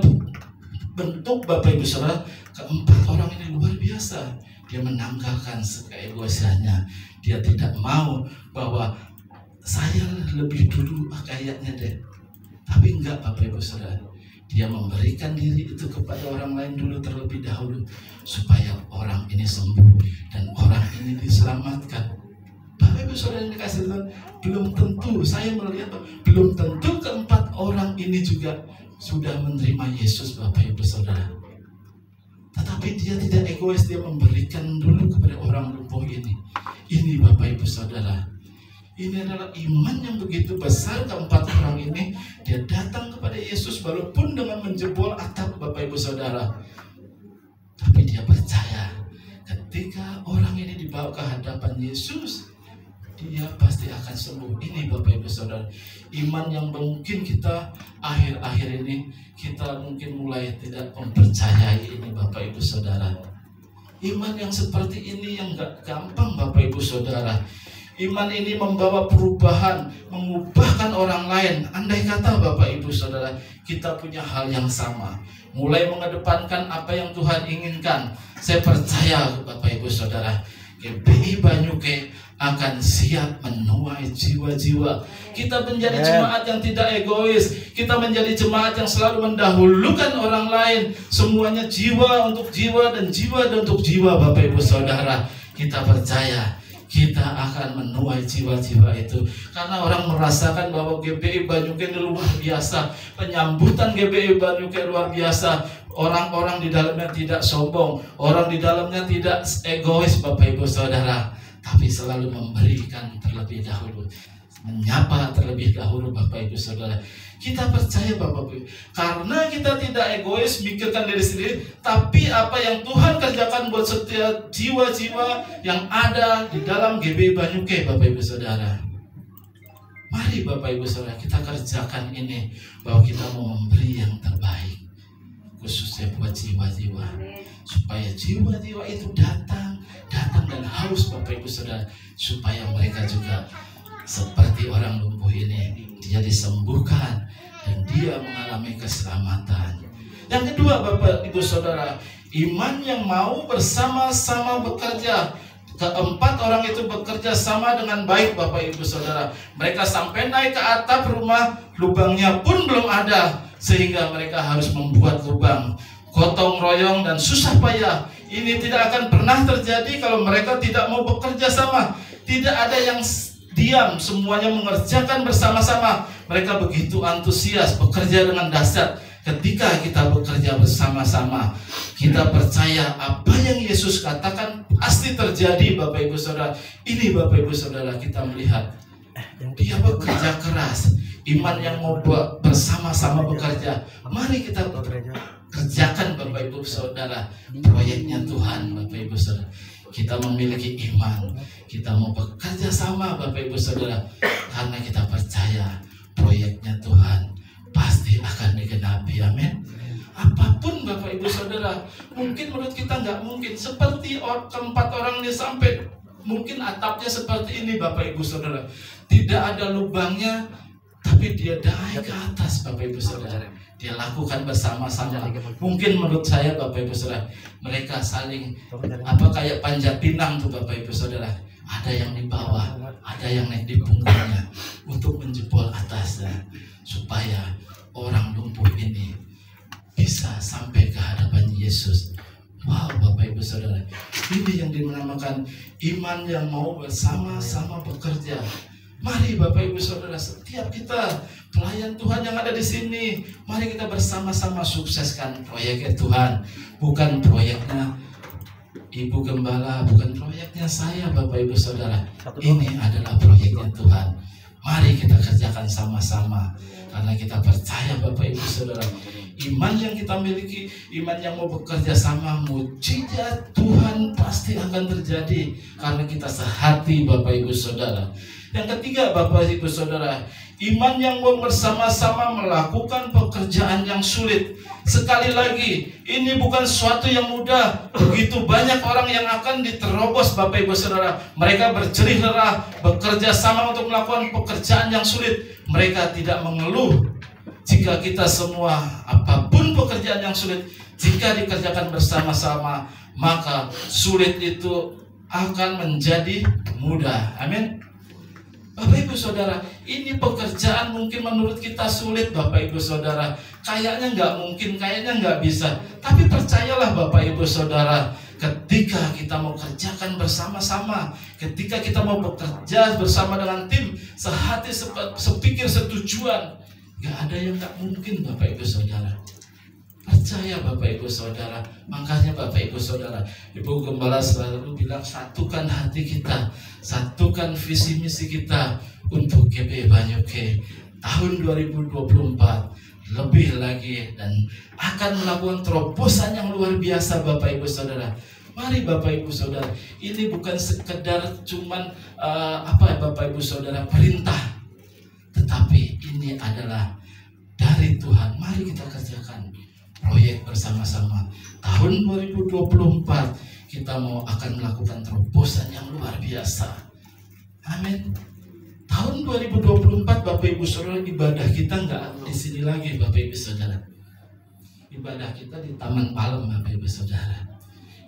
bentuk, Bapak Ibu Saudara, keempat orang ini luar biasa. Dia menanggalkan keegoisannya. Dia tidak mau bahwa saya lebih dulu kayaknya deh. Tapi enggak, Bapak Ibu Saudara. Dia memberikan diri itu kepada orang lain dulu terlebih dahulu, supaya orang ini sembuh dan orang ini diselamatkan. Bapak Ibu Saudara yang dikasih Tuhan, belum tentu, saya melihat belum tentu keempat orang ini juga sudah menerima Yesus, Bapak Ibu Saudara. Tetapi dia tidak egois, dia memberikan dulu kepada orang lumpuh ini. Ini Bapak Ibu Saudara, ini adalah iman yang begitu besar keempat orang ini. Dia datang kepada Yesus walaupun dengan menjebol atap, Bapak Ibu Saudara. Tapi dia percaya ketika orang ini dibawa ke hadapan Yesus, dia pasti akan sembuh. Ini Bapak Ibu Saudara, iman yang mungkin kita akhir-akhir ini kita mungkin mulai tidak mempercayai ini, Bapak Ibu Saudara. Iman yang seperti ini yang gak gampang, Bapak Ibu Saudara. Iman ini membawa perubahan, mengubahkan orang lain. Andai kata Bapak Ibu Saudara, kita punya hal yang sama, mulai mengedepankan apa yang Tuhan inginkan, saya percaya Bapak Ibu Saudara, GBI Banyuke akan siap menuai jiwa-jiwa. Kita menjadi jemaat yang tidak egois. Kita menjadi jemaat yang selalu mendahulukan orang lain. Semuanya jiwa untuk jiwa dan jiwa untuk jiwa, Bapak Ibu Saudara. Kita percaya kita akan menuai jiwa-jiwa itu. Karena orang merasakan bahwa GBI Banyuke luar biasa. Penyambutan GBI Banyuke luar biasa. Orang-orang di dalamnya tidak sombong. Orang di dalamnya tidak egois, Bapak Ibu Saudara. Tapi selalu memberikan terlebih dahulu, menyapa terlebih dahulu, Bapak Ibu Saudara. Kita percaya Bapak Ibu, karena kita tidak egois mikirkan diri sendiri, tapi apa yang Tuhan kerjakan buat setiap jiwa-jiwa yang ada di dalam GBI Banyuke, Bapak Ibu Saudara. Mari Bapak Ibu Saudara, kita kerjakan ini, bahwa kita mau memberi yang terbaik, khususnya buat jiwa-jiwa, supaya jiwa-jiwa itu datang dan haus, Bapak Ibu Saudara, supaya mereka juga seperti orang lumpuh ini, dia disembuhkan dan dia mengalami keselamatan. Yang kedua, Bapak Ibu Saudara, iman yang mau bersama-sama bekerja. Keempat orang itu bekerja sama dengan baik, Bapak Ibu Saudara. Mereka sampai naik ke atap rumah, lubangnya pun belum ada, sehingga mereka harus membuat lubang. Gotong royong dan susah payah. Ini tidak akan pernah terjadi kalau mereka tidak mau bekerja sama. Tidak ada yang diam, semuanya mengerjakan bersama-sama. Mereka begitu antusias bekerja dengan dahsyat. Ketika kita bekerja bersama-sama, kita percaya apa yang Yesus katakan pasti terjadi, Bapak Ibu Saudara. Ini Bapak Ibu Saudara, kita melihat dia bekerja keras. Iman yang mau bersama-sama bekerja. Mari kita kerjakan, Bapak Ibu Saudara, proyeknya Tuhan, Bapak Ibu Saudara. Kita memiliki iman, kita mau bekerja sama, Bapak Ibu Saudara, karena kita percaya proyeknya Tuhan pasti akan digenapi. Amin. Apapun Bapak Ibu Saudara, mungkin menurut kita nggak mungkin, seperti keempat orang ini sampai Mungkin atapnya seperti ini Bapak Ibu Saudara. Tidak ada lubangnya, tapi dia naik ke atas Bapak Ibu Saudara. Dia lakukan bersama-sama. Mungkin menurut saya Bapak Ibu Saudara, mereka saling kayak panjat pinang tuh Bapak Ibu Saudara. Ada yang di bawah, ada yang naik di punggungnya untuk menjebol atasnya, supaya orang lumpuh ini bisa sampai ke hadapan Yesus. Wow Bapak Ibu Saudara, ini yang dinamakan iman yang mau bersama-sama bekerja. Mari Bapak Ibu Saudara, setiap kita pelayan Tuhan yang ada di sini, mari kita bersama-sama sukseskan proyeknya Tuhan. Bukan proyeknya Ibu Gembala, bukan proyeknya saya Bapak Ibu Saudara. Ini adalah proyeknya Tuhan. Mari kita kerjakan sama-sama, karena kita percaya Bapak Ibu Saudara, iman yang kita miliki, iman yang mau bekerja sama, mujizat Tuhan pasti akan terjadi karena kita sehati Bapak Ibu Saudara. Yang ketiga Bapak Ibu Saudara, iman yang mau bersama-sama melakukan pekerjaan yang sulit. Sekali lagi, ini bukan sesuatu yang mudah. Begitu banyak orang yang akan diterobos Bapak Ibu Saudara. Mereka berjerih lelah, bekerja sama untuk melakukan pekerjaan yang sulit. Mereka tidak mengeluh. Jika kita semua, apapun pekerjaan yang sulit, jika dikerjakan bersama-sama, maka sulit itu akan menjadi mudah. Amin. Bapak Ibu Saudara, ini pekerjaan mungkin menurut kita sulit Bapak Ibu Saudara. Kayaknya nggak mungkin, kayaknya nggak bisa. Tapi percayalah Bapak Ibu Saudara, ketika kita mau kerjakan bersama-sama, ketika kita mau bekerja bersama dengan tim, sehati sepikir setujuan, nggak ada yang nggak mungkin Bapak Ibu Saudara. Percaya Bapak Ibu Saudara. Makanya Bapak Ibu Saudara, Ibu Gembala selalu bilang, satukan hati kita, satukan visi misi kita untuk GBI Banyuke tahun 2024 lebih lagi, dan akan melakukan terobosan yang luar biasa Bapak Ibu Saudara. Mari Bapak Ibu Saudara, ini bukan sekedar cuman Bapak Ibu Saudara perintah, tetapi ini adalah dari Tuhan. Mari kita kerjakan proyek bersama-sama. Tahun 2024 kita akan melakukan terobosan yang luar biasa. Amin. Tahun 2024 Bapak Ibu Saudara, ibadah kita nggak di sini lagi Bapak Ibu Saudara. Ibadah kita di Taman Palem Bapak Ibu Saudara.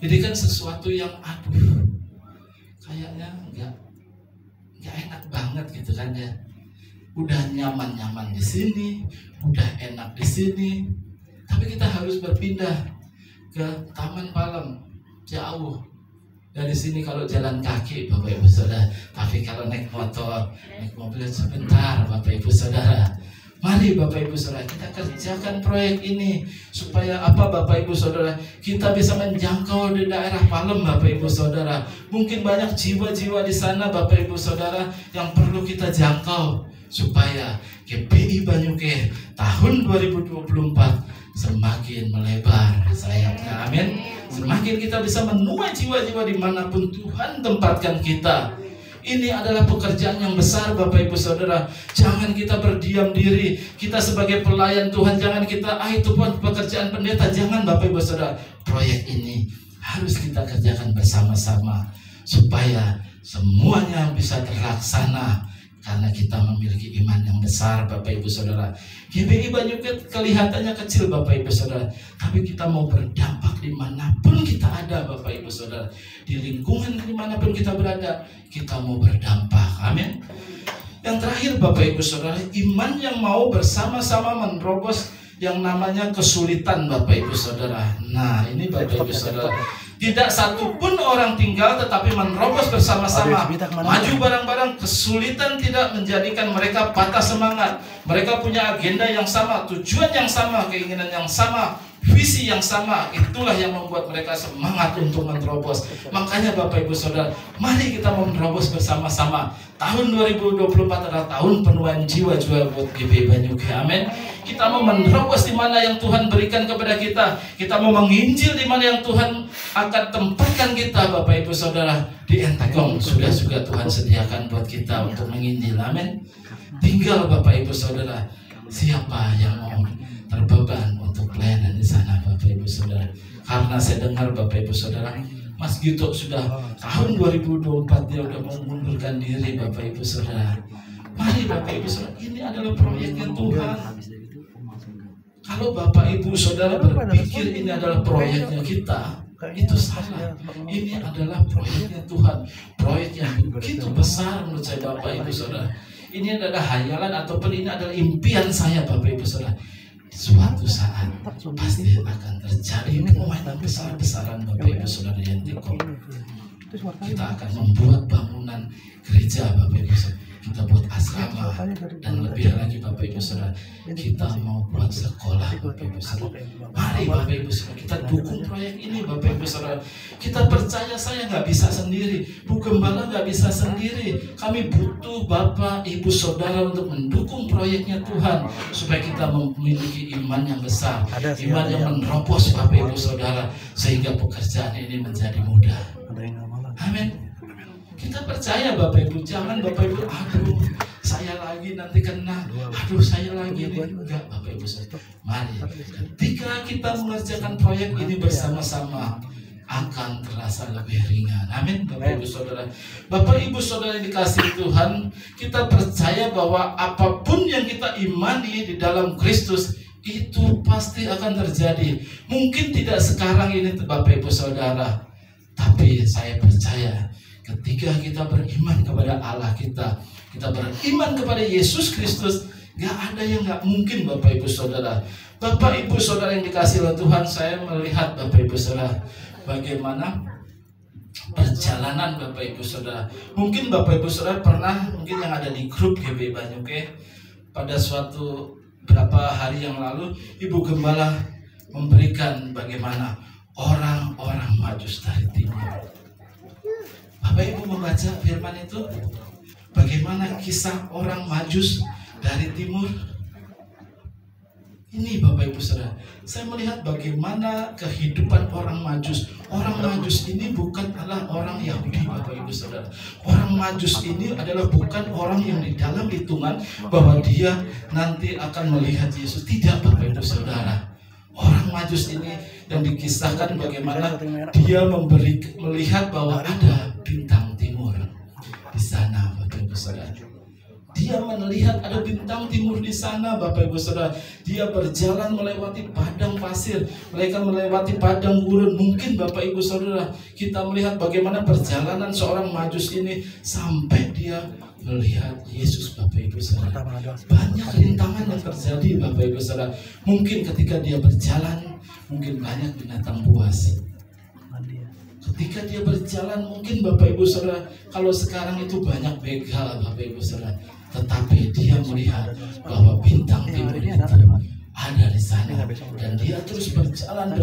Jadi kan sesuatu yang kayaknya nggak enak banget gitu kan ya. Udah nyaman-nyaman di sini, udah enak di sini. Tapi kita harus berpindah ke Taman Palem, jauh dari sini. Kalau jalan kaki Bapak Ibu Saudara, tapi kalau naik motor, naik mobil sebentar Bapak Ibu Saudara. Mari Bapak Ibu Saudara, kita kerjakan proyek ini supaya Bapak Ibu Saudara, kita bisa menjangkau di daerah Palem Bapak Ibu Saudara. Mungkin banyak jiwa-jiwa di sana Bapak Ibu Saudara yang perlu kita jangkau, supaya GBI Banyuke tahun 2024 semakin melebar sayapnya. Amin. Semakin kita bisa menuai jiwa-jiwa dimanapun Tuhan tempatkan kita. Ini adalah pekerjaan yang besar Bapak Ibu Saudara. Jangan kita berdiam diri. Kita sebagai pelayan Tuhan, jangan kita itu pekerjaan pendeta. Jangan Bapak Ibu Saudara. Proyek ini harus kita kerjakan bersama-sama supaya semuanya bisa terlaksana. Karena kita memiliki iman yang besar Bapak Ibu Saudara. GBI Banyuke kelihatannya kecil Bapak Ibu Saudara, tapi kita mau berdampak dimanapun kita ada Bapak Ibu Saudara. Di lingkungan dimanapun kita berada, kita mau berdampak. Amin. Yang terakhir Bapak Ibu Saudara, iman yang mau bersama-sama menerobos yang namanya kesulitan Bapak Ibu Saudara. Nah ini Bapak Ibu Saudara, tidak satu pun orang tinggal, tetapi menerobos bersama-sama, maju bareng-bareng. Kesulitan tidak menjadikan mereka patah semangat. Mereka punya agenda yang sama, tujuan yang sama, keinginan yang sama, visi yang sama. Itulah yang membuat mereka semangat untuk menerobos. Makanya Bapak Ibu Saudara, mari kita menerobos bersama-sama. Tahun 2024 adalah tahun penuaian jiwa-jiwa buat GBI Banyuke. Amin. Kita mau menerobos di mana yang Tuhan berikan kepada kita. Kita mau menginjil di mana yang Tuhan akan tempatkan kita Bapak Ibu Saudara. Di Entekong sudah juga Tuhan sediakan buat kita untuk menginjil. Amin. Tinggal Bapak Ibu Saudara, siapa yang mau terbeban untuk pelayanan di sana Bapak Ibu Saudara. Karena saya dengar Bapak Ibu Saudara, Mas Gito sudah tahun 2024 dia udah mengundurkan diri, Bapak Ibu Saudara. Mari Bapak Ibu Saudara, ini adalah proyeknya Tuhan. Kalau Bapak Ibu Saudara berpikir ini adalah proyeknya kita, itu salah. Ini adalah proyeknya Tuhan. Proyek yang begitu besar menurut saya Bapak Ibu Saudara. Ini adalah hayalan ataupun ini adalah impian saya Bapak Ibu Saudara. Suatu saat pasti akan terjadi permainan besar-besaran Bapak Ibu Saudara yang dikok. Kita akan membuat bangunan gereja Bapak Ibu Saudara. Kita buat asrama dan lebih lagi Bapak Ibu Saudara, kita mau buat sekolah Bapak Ibu Saudara. Mari Bapak Ibu Saudara, kita dukung proyek ini Bapak Ibu Saudara. Kita percaya saya nggak bisa sendiri, Bu Gembala nggak bisa sendiri. Kami butuh Bapak Ibu Saudara untuk mendukung proyeknya Tuhan supaya kita memiliki iman yang besar, iman yang menerobos Bapak Ibu Saudara, sehingga pekerjaan ini menjadi mudah. Amin. Kita percaya Bapak Ibu, jangan Bapak Ibu, aduh saya lagi nanti kena, aduh saya lagi ini. Enggak Bapak Ibu, mari ketika kita mengerjakan proyek ini bersama-sama akan terasa lebih ringan. Amin Bapak Ibu Saudara. Bapak Ibu Saudara yang dikasihi Tuhan, kita percaya bahwa apapun yang kita imani di dalam Kristus itu pasti akan terjadi. Mungkin tidak sekarang ini Bapak Ibu Saudara, tapi saya percaya ketika kita beriman kepada Allah kita beriman kepada Yesus Kristus, gak ada yang gak mungkin Bapak Ibu Saudara. Bapak Ibu Saudara yang dikasihi oleh Tuhan, saya melihat Bapak Ibu Saudara bagaimana perjalanan Bapak Ibu Saudara. Mungkin Bapak Ibu Saudara pernah, mungkin yang ada di grup GB Banyuke, pada suatu berapa hari yang lalu Ibu Gembala memberikan bagaimana orang-orang Majus dari timur. Bapak Ibu membaca firman itu, bagaimana kisah orang Majus dari timur. Ini Bapak Ibu Saudara, saya melihat bagaimana kehidupan orang Majus. Orang Majus ini bukan adalah orang Yahudi Bapak Ibu Saudara. Orang Majus ini adalah bukan orang yang di dalam hitungan bahwa dia nanti akan melihat Yesus. Tidak Bapak Ibu Saudara. Orang Majus ini yang dikisahkan bagaimana dia melihat bahwa ada bintang timur di sana Bapak Ibu Saudara. Dia melihat ada bintang timur di sana Bapak Ibu Saudara. Dia berjalan melewati padang pasir, mereka melewati padang gurun. Mungkin Bapak Ibu Saudara, kita melihat bagaimana perjalanan seorang Majus ini sampai dia melihat Yesus Bapak Ibu Saudara. Banyak rintangan yang terjadi Bapak Ibu Saudara. Mungkin ketika dia berjalan, mungkin banyak binatang buas. Ketika dia berjalan, mungkin Bapak Ibu Saudara, kalau sekarang itu banyak begal Bapak Ibu Saudara. Tetapi dia melihat bahwa bintang timur itu ada di sana, dan dia terus berjalan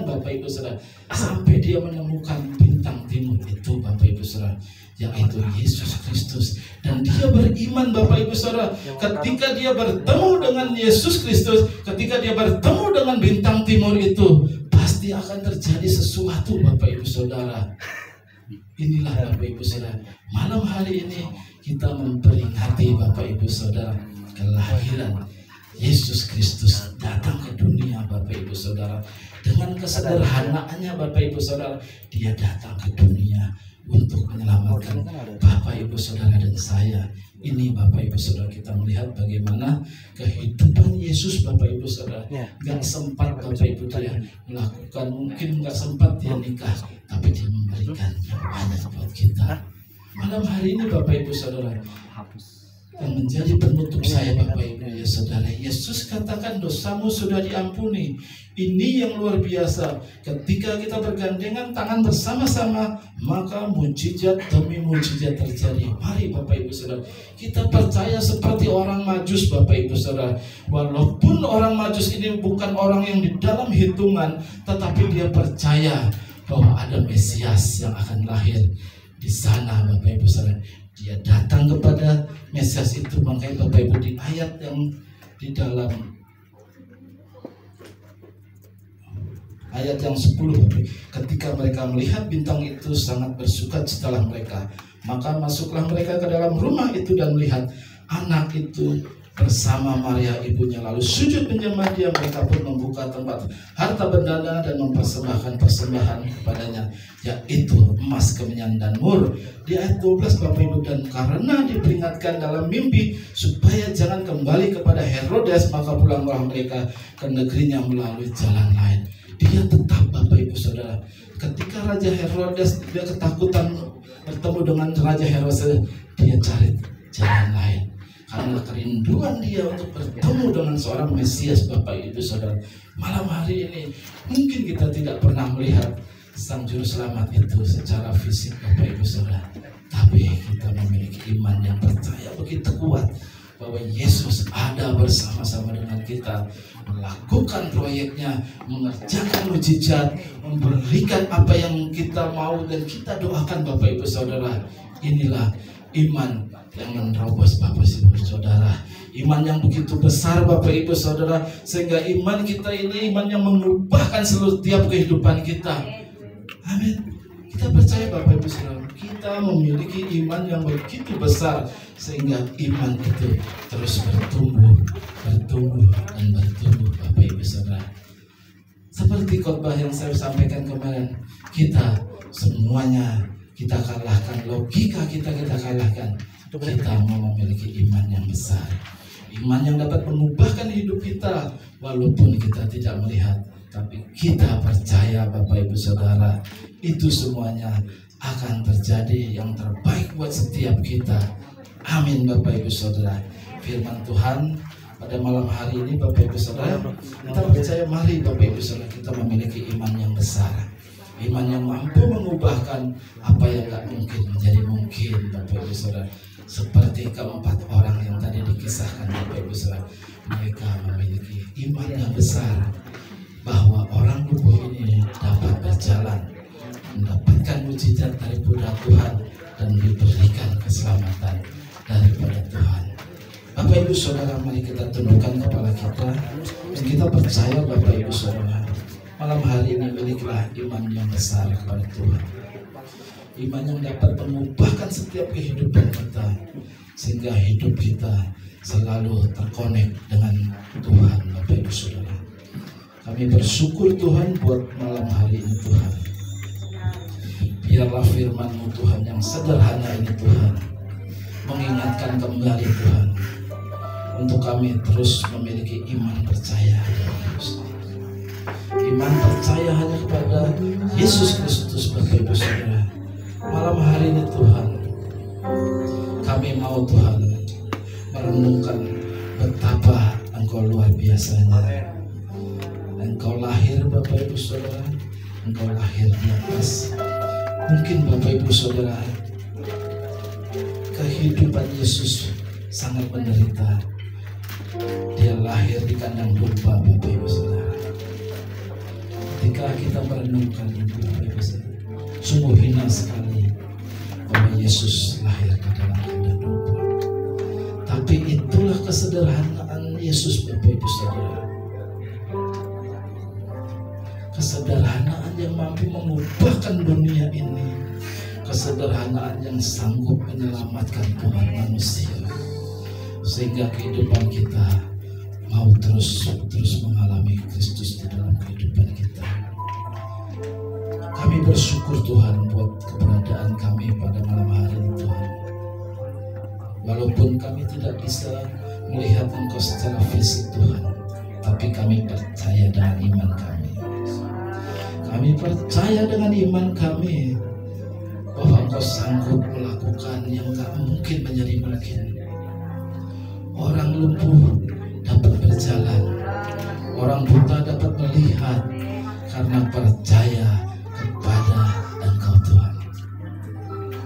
Bapak Ibu Saudara, sampai dia menemukan bintang timur itu Bapak Ibu Saudara, yaitu Yesus Kristus. Dan dia beriman Bapak Ibu Saudara, ketika dia bertemu dengan Yesus Kristus, ketika dia bertemu dengan bintang timur itu, pasti akan terjadi sesuatu Bapak Ibu Saudara. Inilah Bapak Ibu Saudara, malam hari ini kita memperingati Bapak Ibu Saudara kelahiran Yesus Kristus datang ke dunia Bapak Ibu Saudara. Dengan kesederhanaannya Bapak Ibu Saudara, dia datang ke dunia untuk menyelamatkan Bapak Ibu Saudara dan saya. Ini Bapak Ibu Saudara, kita melihat bagaimana kehidupan Yesus Bapak Ibu Saudara. Gak sempat Bapak Ibu dia melakukan, mungkin gak sempat dia nikah, tapi dia memberikan yang banyak buat kita. Malam hari ini Bapak Ibu Saudara, yang menjadi penutup saya Bapak Ibu ya Saudara, Yesus katakan dosamu sudah diampuni. Ini yang luar biasa. Ketika kita bergandengan tangan bersama-sama, maka mujizat demi mujizat terjadi. Mari Bapak Ibu Saudara, kita percaya seperti orang Majus Bapak Ibu Saudara. Walaupun orang Majus ini bukan orang yang di dalam hitungan, tetapi dia percaya bahwa ada Mesias yang akan lahir di sana Bapak Ibu Saudara. Dia datang kepada Mesias itu. Makanya Bapak Ibu di ayat yang di dalam ayat yang 10, ketika mereka melihat bintang itu sangat bersuka setelah mereka, maka masuklah mereka ke dalam rumah itu dan melihat anak itu bersama Maria ibunya, lalu sujud menyembah Dia. Mereka pun membuka tempat harta bendanya dan mempersembahkan persembahan kepadanya, yaitu emas, kemenyan, dan mur. Di ayat 12 Bapak Ibu, dan karena diperingatkan dalam mimpi supaya jangan kembali kepada Herodes, maka pulanglah mereka ke negerinya melalui jalan lain. Dia tetap, Bapak Ibu Saudara, ketika Raja Herodes dia ketakutan bertemu dengan Raja Herodes, dia cari jalan lain karena kerinduan dia untuk bertemu dengan seorang Mesias. Bapak Ibu Saudara, malam hari ini mungkin kita tidak pernah melihat Sang Juru Selamat itu secara fisik, Bapak Ibu Saudara, tapi kita memiliki iman yang percaya begitu kuat bahwa Yesus ada bersama-sama dengan kita, melakukan proyeknya, mengerjakan mujizat, memberikan apa yang kita mau dan kita doakan. Bapak Ibu Saudara, inilah iman yang menerobos Bapak Ibu Saudara, iman yang begitu besar Bapak Ibu Saudara, sehingga iman kita ini iman yang mengubahkan seluruh tiap kehidupan kita. Amin. Kita percaya Bapak Ibu Saudara, kita memiliki iman yang begitu besar sehingga iman itu terus bertumbuh dan bertumbuh Bapak Ibu Saudara. Seperti khotbah yang saya sampaikan kemarin, kita semuanya kita kalahkan, logika kita kalahkan. Kita mau memiliki iman yang besar, iman yang dapat mengubahkan hidup kita walaupun kita tidak melihat, tapi kita percaya Bapak Ibu Saudara, itu semuanya akan terjadi yang terbaik buat setiap kita. Amin Bapak Ibu Saudara. Firman Tuhan pada malam hari ini Bapak Ibu Saudara, kita percaya, mari Bapak Ibu Saudara, kita memiliki iman yang besar, iman yang mampu mengubahkan apa yang gak mungkin menjadi mungkin Bapak Ibu Saudara. Seperti keempat orang yang tadi dikisahkan Bapak Ibu Saudara, mereka memiliki iman yang besar bahwa orang lumpuh ini dapat berjalan, mendapatkan mujizat daripada Tuhan dan diberikan keselamatan daripada Tuhan. Bapak Ibu Saudara, mari kita tundukkan kepala kita dan kita percaya Bapak Ibu Saudara, malam hari ini milikilah iman yang besar kepada Tuhan, iman yang dapat mengubahkan setiap kehidupan kita sehingga hidup kita selalu terkonek dengan Tuhan. Bapak Ibu Saudara, kami bersyukur Tuhan buat malam hari ini Tuhan. Biarlah firman-Mu Tuhan yang sederhana ini Tuhan mengingatkan kembali Tuhan untuk kami terus memiliki iman percaya, iman percaya hanya kepada Yesus Kristus. Bapak Ibu Saudara, malam hari ini Tuhan, kami mau Tuhan merenungkan betapa Engkau luar biasanya. Engkau lahir Bapak Ibu Saudara, Engkau lahir di atas. Mungkin Bapak Ibu Saudara, kehidupan Yesus sangat menderita. Dia lahir di kandang domba Bapak Ibu Saudara. Ketika kita merenungkan itu Bapak Ibu Saudara, sungguh hina sekali bahwa Yesus lahir di dalam kandang domba. Tapi itulah kesederhanaan Yesus Bapak Ibu Saudara. Kesederhanaan yang mampu mengubahkan dunia ini, kesederhanaan yang sanggup menyelamatkan umat manusia, sehingga kehidupan kita mau terus mengalami Kristus di dalam kehidupan kita. Kami bersyukur Tuhan buat keberadaan kami pada malam hari ini Tuhan. Walaupun kami tidak bisa melihat Engkau secara fisik Tuhan, tapi kami percaya dengan iman kami. Kami percaya dengan iman kami bahwa Engkau sanggup melakukan yang tak mungkin menjadi mungkin. Orang lumpuh dapat berjalan, orang buta dapat melihat karena percaya kepada Engkau Tuhan.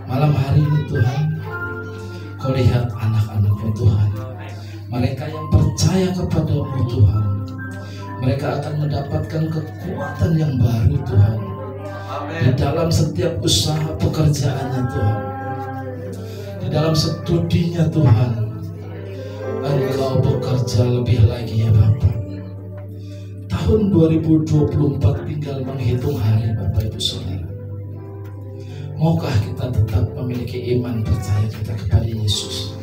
Malam hari ini Tuhan, Kau lihat anak-anak-Mu Tuhan, mereka yang percaya kepada-Mu Tuhan, mereka akan mendapatkan kekuatan yang baru Tuhan. Di dalam setiap usaha pekerjaannya Tuhan, di dalam studinya Tuhan, Engkau bekerja lebih lagi ya Bapak. Tahun 2024 tinggal menghitung hari Bapak Ibu Saudara. Maukah kita tetap memiliki iman percaya kita kepada Yesus,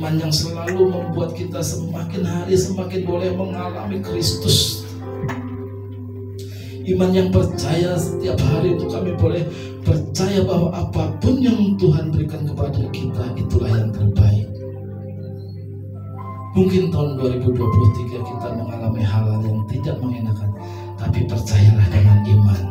Iman yang selalu membuat kita semakin hari semakin boleh mengalami Kristus. Iman yang percaya setiap hari itu kami boleh percaya bahwa apapun yang Tuhan berikan kepada kita itulah yang terbaik. Mungkin tahun 2023 kita mengalami hal-hal yang tidak mengenakan, tapi percayalah dengan iman.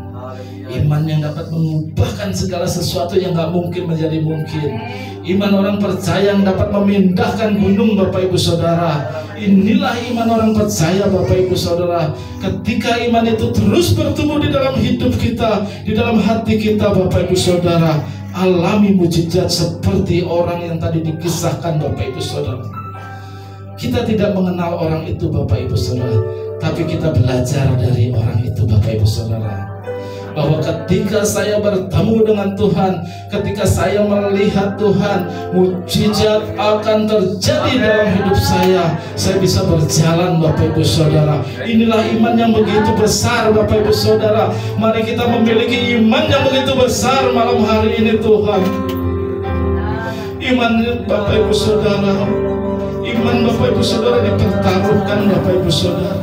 Iman yang dapat mengubahkan segala sesuatu yang gak mungkin menjadi mungkin. Iman orang percaya yang dapat memindahkan gunung, Bapak Ibu Saudara. Inilah iman orang percaya, Bapak Ibu Saudara. Ketika iman itu terus bertumbuh di dalam hidup kita, di dalam hati kita, Bapak Ibu Saudara, alami mujizat seperti orang yang tadi dikisahkan, Bapak Ibu Saudara. Kita tidak mengenal orang itu, Bapak Ibu Saudara, tapi kita belajar dari orang itu, Bapak Ibu Saudara, bahwa ketika saya bertemu dengan Tuhan, ketika saya melihat Tuhan, mujizat akan terjadi dalam hidup saya. Saya bisa berjalan, Bapak Ibu Saudara. Inilah iman yang begitu besar, Bapak Ibu Saudara. Mari kita memiliki iman yang begitu besar malam hari ini, Tuhan. Iman, Bapak Ibu Saudara, iman Bapak Ibu Saudara dipertaruhkan, Bapak Ibu Saudara.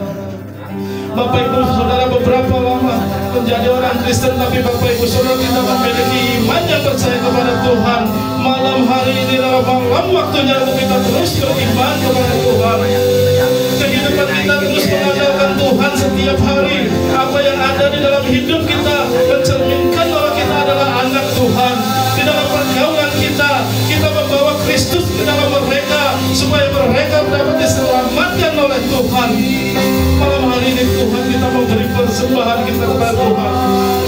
Bapak Ibu Saudara, beberapa lama menjadi orang Kristen, tapi Bapak Ibu Saudara kita memiliki iman yang percaya kepada Tuhan. Malam hari ini adalah malam waktunya untuk kita terus beriman kepada Tuhan. Kehidupan kita terus mengandalkan Tuhan setiap hari. Apa yang ada di dalam hidup kita mencerminkan bahwa kita adalah anak Tuhan. Di dalam pergaulan kita, kita membawa Kristus ke dalam mereka, supaya mereka dapat diselamatkan oleh Tuhan. Malam hari ini Tuhan, kita memberi persembahan kita kepada Tuhan.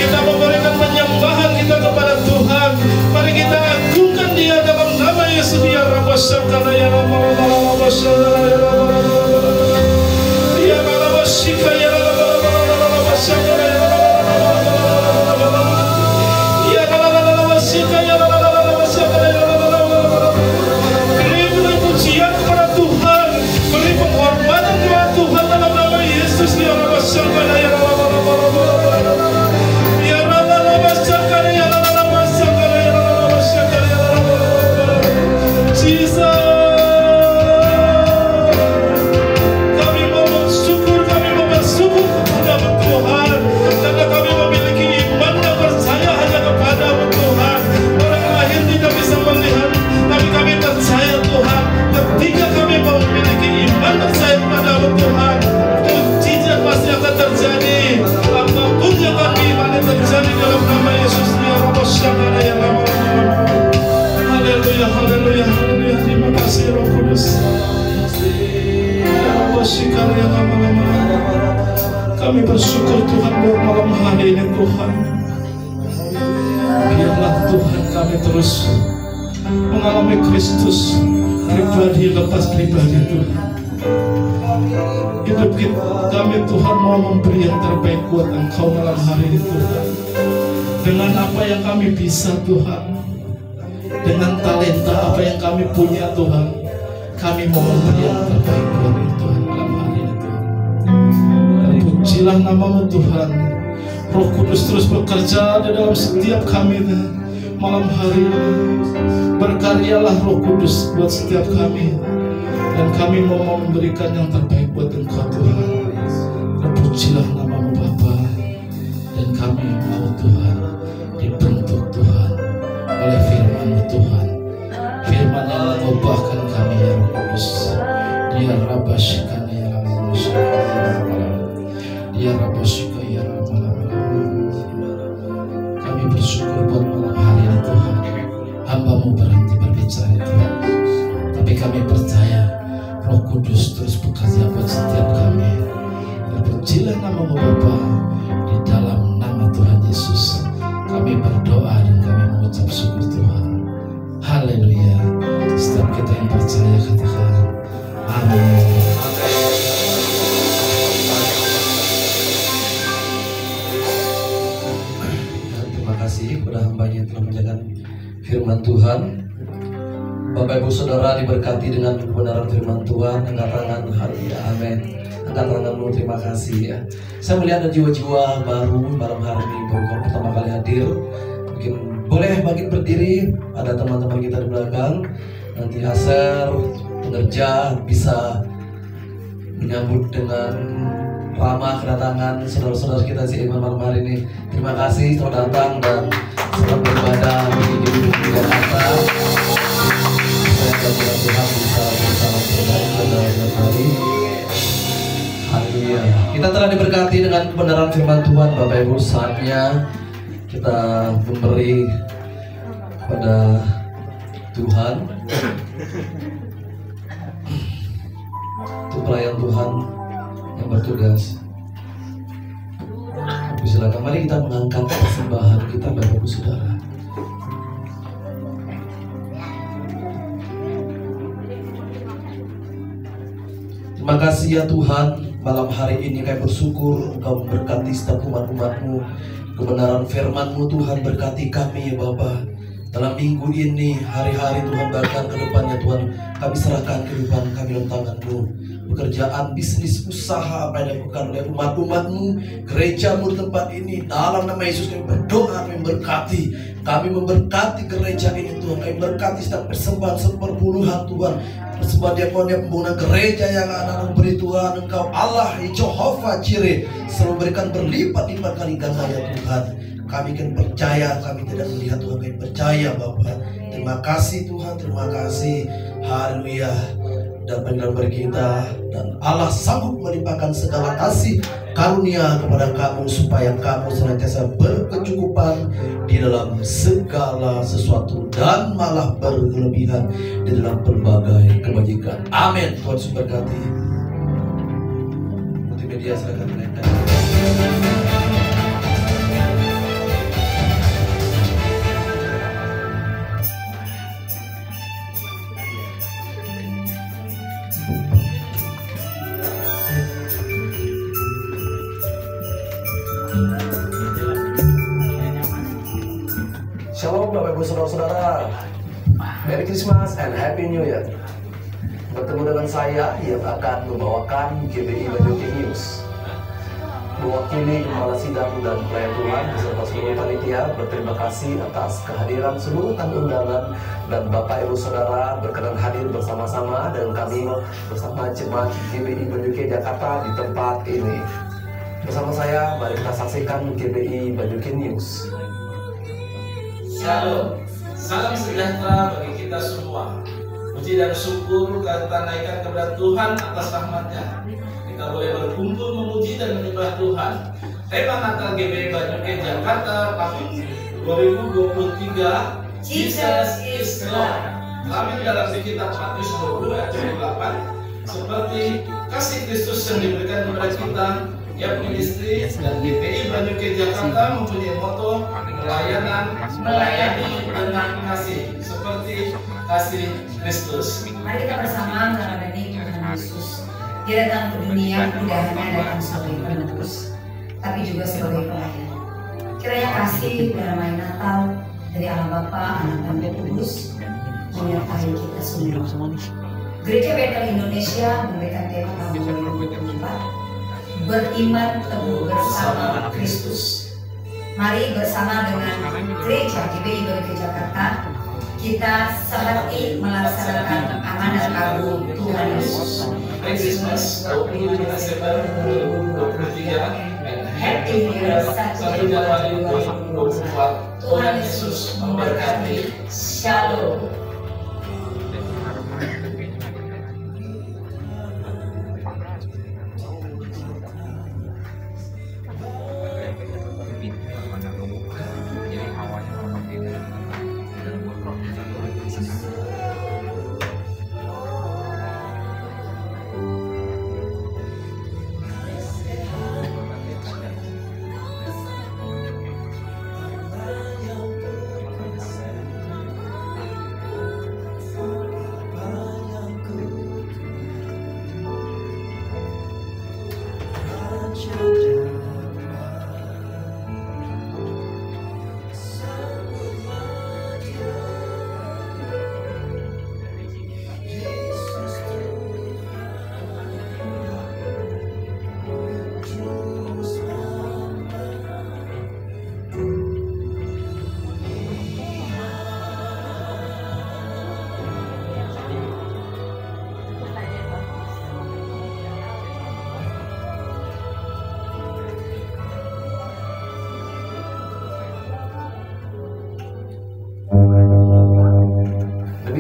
Kita memberikan penyembahan kita kepada Tuhan. Mari kita agungkan Dia dalam nama Yesus. Ya Rabbah Syakana ya Rabbah Syakana ya Rabbah ya Rabbah Syika ya Rabbah Syakana ya Rabbah ya Rabbah Syika ya Rabbah Syakana ya Rabbah. Beri pujian kepada Tuhan, beri penghormatan kepada Tuhan dalam nama Yesus. Ya Rabbah Syakana ya Rabbah ya Rabbah Syakana ya Rabbah Syakana ya Rabbah Syakana ya Rabbah. Jesus, kami mau bersyukur kepada Tuhan, karena kami memiliki iman dan percaya hanya kepada Tuhan. Orang lain tidak bisa melihat, tapi kami percaya Tuhan. Ketika kami memiliki iman percaya kepada Tuhan, mujizat pasti akan terjadi. Apapun yang kami imani terjadi dalam nama Yesus. Ya Rabbah Syakana ya Rabbah. Haleluya, haleluya, haleluya. Terima kasih Roh Kudus. Ya Rabbah Syakana ya Rabbah. Kami bersyukur Tuhan buat malam hari ini, Tuhan. Biarlah Tuhan kami terus mengalami Kristus pribadi lepas pribadi, Tuhan. Hidup kami Tuhan mau memberi yang terbaik buat Engkau malam hari ini, Tuhan. Dengan apa yang kami bisa, Tuhan, dengan talenta apa yang kami punya, Tuhan, kami mau memberi yang terbaik buat Tuhan malam hari ini, Tuhan. Dan pujilah nama-Mu, Tuhan. Roh Kudus terus bekerja di dalam setiap kami malam hari ini. Berkaryalah Roh Kudus buat setiap kami, dan kami mau memberikan yang terbaik buat Engkau, Tuhan. Dan pujilah nama-Mu, Bapa. Dan kami mau, Tuhan, dibentuk, Tuhan, oleh firman-Mu, Tuhan. Firman yang mengubahkan kami, ya Roh Kudus. Dia Rabbah Syakana ya Rabbah Syakana ya Rabbah Syakana ya Rabbah. Kami bersyukur buat malam hari ini, Tuhan. Hamba-Mu berhenti berbicara, Tuhan, tapi kami percaya Roh Kudus terus bekerja buat setiap kami. Terpujilah nama-Mu, Bapa. Di dalam nama Tuhan Yesus kami berdoa dan kami mengucap syukur, Tuhan. Haleluya. Setiap kita yang percaya katakan amin. Terima kasih kepada hamba-Nya yang telah menjaga firman Tuhan. Bapak Ibu Saudara diberkati dengan kebenaran firman Tuhan. Angkat tangan, haleluya, amin. Angkat tangan dulu, terima kasih ya. Saya melihat ada jiwa-jiwa baru malam hari ini, baru pertama kali hadir. Mungkin boleh bangkit berdiri. Ada teman-teman kita di belakang. Nanti Aser bekerja bisa menyambut dengan ramah kedatangan saudara-saudara kita si Iman malam hari ini. Terima kasih telah datang dan selamat beribadah di Jakarta. Supaya Tuhan bisa bersama pada hari. Haleluya. Kita telah diberkati dengan kebenaran firman Tuhan, Bapak Ibu. Saatnya kita memberi kepada Tuhan untuk pelayan Tuhan yang bertugas. Silakan, mari kita mengangkat persembahan kita, Bapak Ibu Saudara. Terima kasih ya Tuhan, malam hari ini kami bersyukur Engkau memberkati setiap umat-umat-Mu. Kebenaran firman-Mu Tuhan, berkati kami ya Bapa. Dalam minggu ini, hari-hari Tuhan, bahkan ke depannya Tuhan, kami serahkan kehidupan kami dalam tangan-Mu. Pekerjaan, bisnis, usaha apa yang dilakukan oleh umat-umat-Mu, gereja-Mu di tempat ini, dalam nama Yesus kami berdoa, kami berkati. Kami memberkati gereja ini Tuhan, kami berkati setiap persembahan seperpuluhan Tuhan, persembahan diakonia, pembangunan gereja yang anak-anak beri Tuhan. Engkau Allah Jehovah Jireh selalu berikan berlipat-lipat kali ganda ya Tuhan. Kami kan percaya, kami tidak melihat Tuhan, kami percaya Bapa. Terima kasih Tuhan, terima kasih. Haleluya. Dan pendengar kita, dan Allah sanggup melimpahkan segala kasih karunia kepada kamu supaya kamu senantiasa berkecukupan di dalam segala sesuatu dan malah berkelebihan di dalam berbagai kebajikan. Amin. Tuhan Yesus berkati. Multimedia silakan menaikkan. Shalom Bapak Ibu Saudara-saudara, Merry Christmas and Happy New Year. Bertemu dengan saya yang akan membawakan GBI Banyu News. Mewakili Kepala Sidang dan Pelayan Tuhan beserta seluruh panitia, berterima kasih atas kehadiran seluruh tamu undangan dan Bapak Ibu Saudara berkenan hadir bersama-sama dengan kami bersama jemaat GBI Banyu Jakarta di tempat ini. Bersama saya, mari kita saksikan GBI Banyu News. Shalom, salam sejahtera bagi kita semua. Puji dan syukur kita naikkan kepada Tuhan atas rahmat-Nya. Kita boleh berkumpul memuji dan menyembah Tuhan. Tema Natal GBI Banyu Jakarta tahun 2023, Jesus is Lord. Kami dalam di kitab Matius 20 ayat 28, seperti kasih Kristus yang diberikan kepada kita, ya ministry dan GBI Banyu Jakarta mempunyai motto melayani dengan kasih, seperti kasih Kristus. Mari kita bersama melayani Tuhan Yesus. Dia datang ke dunia tidak hanya datang sebagai penebus, tapi juga sebagai pelayan. Kiranya kasih dan damai Natal dari Allah Bapa, Anak dan Roh Kudus menyertai kita semua. Gereja Bethel Indonesia memberikan tema tahun 2024, beriman teguh bersama Kristus. Mari bersama dengan Gereja GBI Banyu Jakarta kita seperti melaksanakan amanat agung Tuhan Yesus. Christmas 27 Desember 2023 Happy New Year 1 Januari 2024. Tuhan Yesus memberkati. Shalom.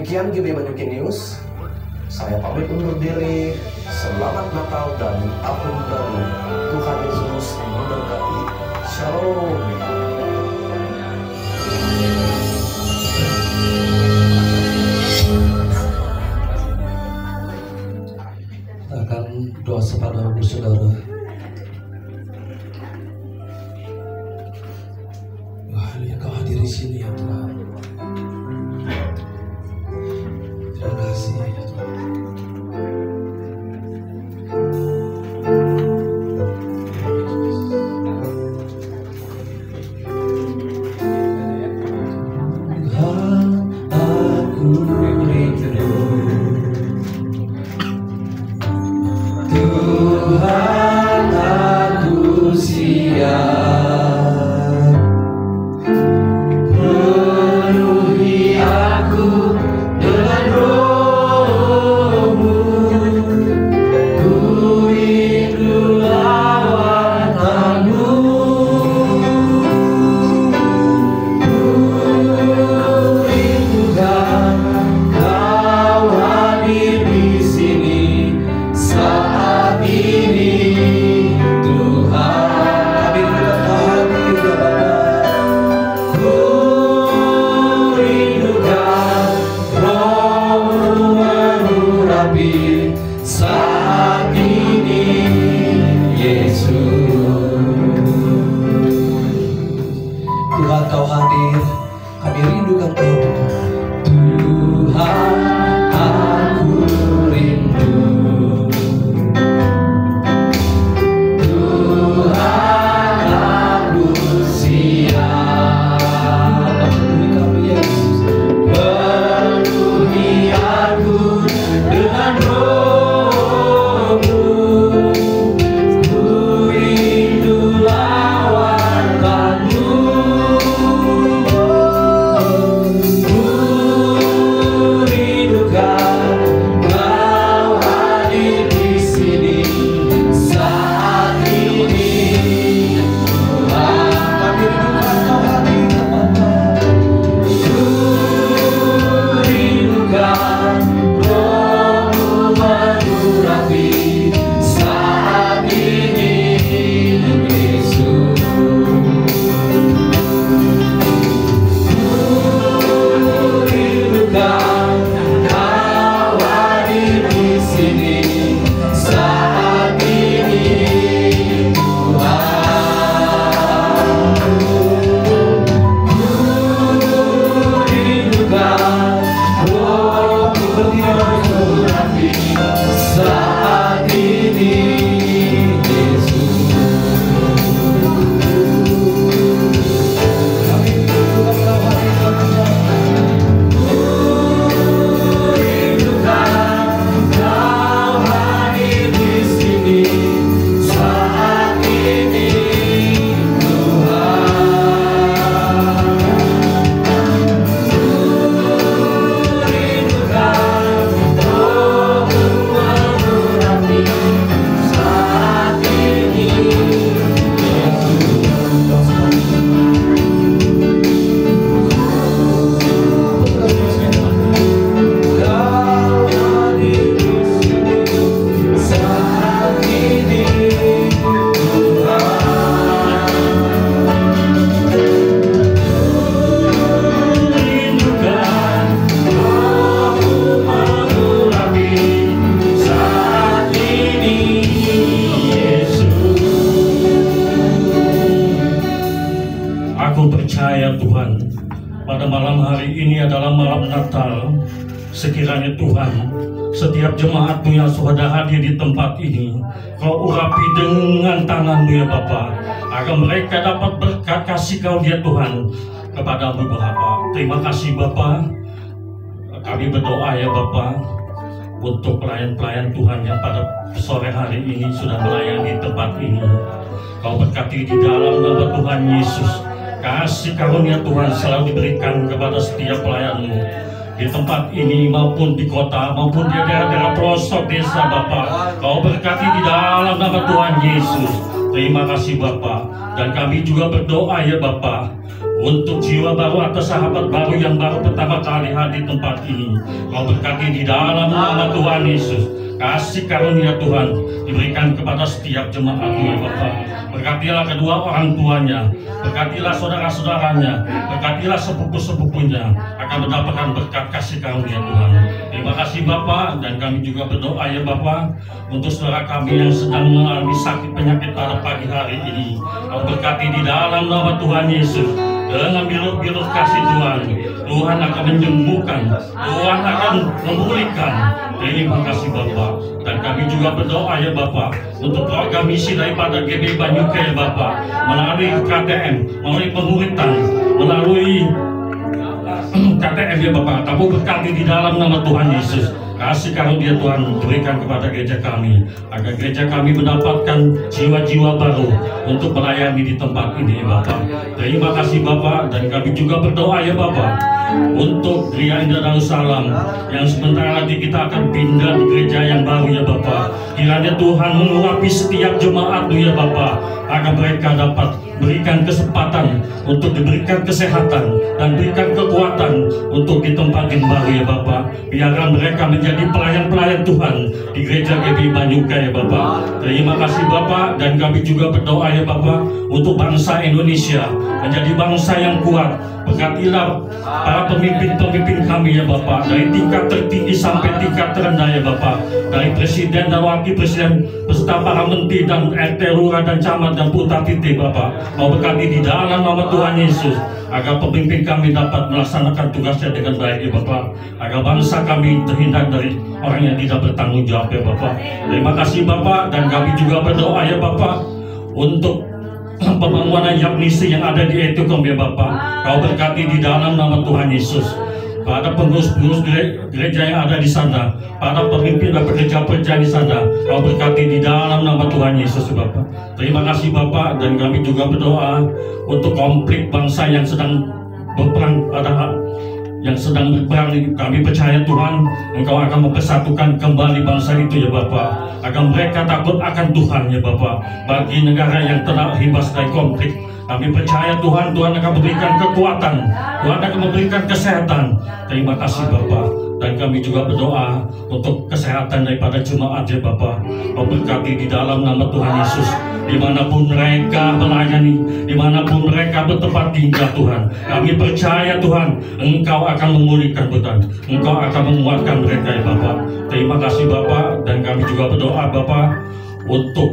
Demikian GB Banyuki News. Saya pamit undur diri. Selamat Natal dan Tahun Baru. Tuhan Yesus memberkati. Shalom. Kita akan doa kepada saudara. Haleluya, Kau hadir di sini ya Tuhan. Terima kasih ya Tuhan. Tuhan aku siap, penuhi aku dengan Roh-Mu, ku rindu lawatan-Mu, ku rindukan Kau hadir di sini saat ini. Tuhan, kami rindukan Kau hadir ya Bapa. Ku rindukan Roh-Mu mengurapi saat ini, Yesus. Tuhan, Kau hadir, kami rindukan Kau Tuhan. Aku rindu Tuhan, aku siap, penuhi kami Yesus, penuhi aku dengan Roh-Mu, ku rindu lawatan-Mu, ku rindukan Kau hadir di sini saat ini. Tuhan, kami rindukan Kau hadir ya Bapa. Ku rindukan Roh-Mu mengurapi saat ini, Yesus. Ku rindukan Kau hadir di sini saat ini, Tuhan. Ku rindukan Roh-Mu mengurapi saat ini, Yesus. Kami rindukan Kau hadir ya Bapa. Rindukan Kau hadir di sini saat ini, Tuhan. Rindukan Roh-Mu mengurapi saat ini, Kau hadir di sini saat ini, Tuhan. Rindukan Roh-Mu mengurapi saat ini, Yesus. Aku percaya Tuhan, pada malam hari ini adalah malam Natal. Sekiranya Tuhan, setiap jemaat-Mu yang sudah hadir di tempat ini, Kau urapi dengan tangan-Mu ya Bapa, agar mereka dapat berkat kasih Kau ya Tuhan kepada-Mu Bapa. Terima kasih Bapa. Kami berdoa ya Bapa untuk pelayan-pelayan Tuhan yang pada sore hari ini sudah melayani tempat ini. Kau berkati di dalam nama Tuhan Yesus. Kasih karunia Tuhan selalu diberikan kepada setiap pelayan-Mu di tempat ini maupun di kota maupun di daerah-daerah pelosok desa Bapa. Kau berkati di dalam nama Tuhan Yesus. Terima kasih Bapa. Dan kami juga berdoa ya Bapa untuk jiwa baru atau sahabat baru yang baru pertama kali hadir di tempat ini. Kau berkati di dalam nama Tuhan Yesus. Kasih karunia Tuhan diberikan kepada setiap jemaat-Mu ya Bapa. Berkatilah kedua orang tuanya, berkatilah saudara-saudaranya, berkatilah sepupu-sepupunya akan mendapatkan berkat kasih karunia Tuhan. Terima kasih Bapa, dan kami juga berdoa ya Bapa untuk saudara kami yang sedang mengalami sakit penyakit pada pagi hari ini. Kau berkati di dalam nama Tuhan Yesus. Dengan bilut-bilut kasih Tuhan, Tuhan akan menyembuhkan, Tuhan akan memulihkan. Terima kasih Bapak. Dan kami juga berdoa ya Bapak untuk program misi daripada GB Banyuke ya Bapak, melalui KTM, melalui pemuritan, melalui KTM ya Bapak. Kamu berkati di dalam nama Tuhan Yesus. Kasih karunia Tuhan berikan kepada gereja kami, agar gereja kami mendapatkan jiwa-jiwa baru untuk melayani di tempat ini ya Bapak. Terima kasih Bapak, dan kami juga berdoa ya Bapak untuk Gereja Indah Darussalam yang sebentar lagi kita akan pindah di gereja yang baru ya Bapak. Kiranya Tuhan mengurapi setiap jemaat-Mu ya Bapak, agar mereka dapat berikan kesempatan untuk diberikan kesehatan dan berikan kekuatan untuk di tempat yang baru ya Bapak. Biarlah mereka menjadi pelayan-pelayan Tuhan di gereja GBI Banyuka ya Bapak. Terima kasih Bapak, dan kami juga berdoa ya Bapak untuk bangsa Indonesia menjadi bangsa yang kuat. Berkatilah para pemimpin-pemimpin kami ya Bapak, dari tingkat tertinggi sampai tingkat terendah ya Bapak, dari presiden dan wakil presiden beserta para menteri dan RT, lurah dan camat dan putra titik Bapak. Mau berkati di dalam nama Tuhan Yesus, agar pemimpin kami dapat melaksanakan tugasnya dengan baik ya Bapak, agar bangsa kami terhindar dari orang yang tidak bertanggung jawab ya Bapak. Terima kasih Bapak, dan kami juga berdoa ya Bapak untuk pembangunan Yaknisi yang ada di Etikom ya Bapak. Kau berkati di dalam nama Tuhan Yesus. Pada pengurus-pengurus gereja yang ada di sana, pada pemimpin dan pekerja-pekerja di sana, Kau berkati di dalam nama Tuhan Yesus Bapak. Terima kasih Bapak, dan kami juga berdoa untuk konflik bangsa yang sedang berperang kami percaya Tuhan, Engkau akan mempersatukan kembali bangsa itu ya Bapak, agar mereka takut akan Tuhan ya Bapak. Bagi negara yang terimbas dari konflik, kami percaya Tuhan, Tuhan akan memberikan kekuatan, Tuhan akan memberikan kesehatan. Terima kasih Bapak, dan kami juga berdoa untuk kesehatan daripada jemaat ya Bapak. Kau berkati di dalam nama Tuhan Yesus, dimanapun mereka melayani, dimanapun mereka bertempat tinggal Tuhan. Kami percaya Tuhan, Engkau akan memulihkan Tuhan, Engkau akan menguatkan mereka ya Bapak. Terima kasih Bapak, dan kami juga berdoa Bapak untuk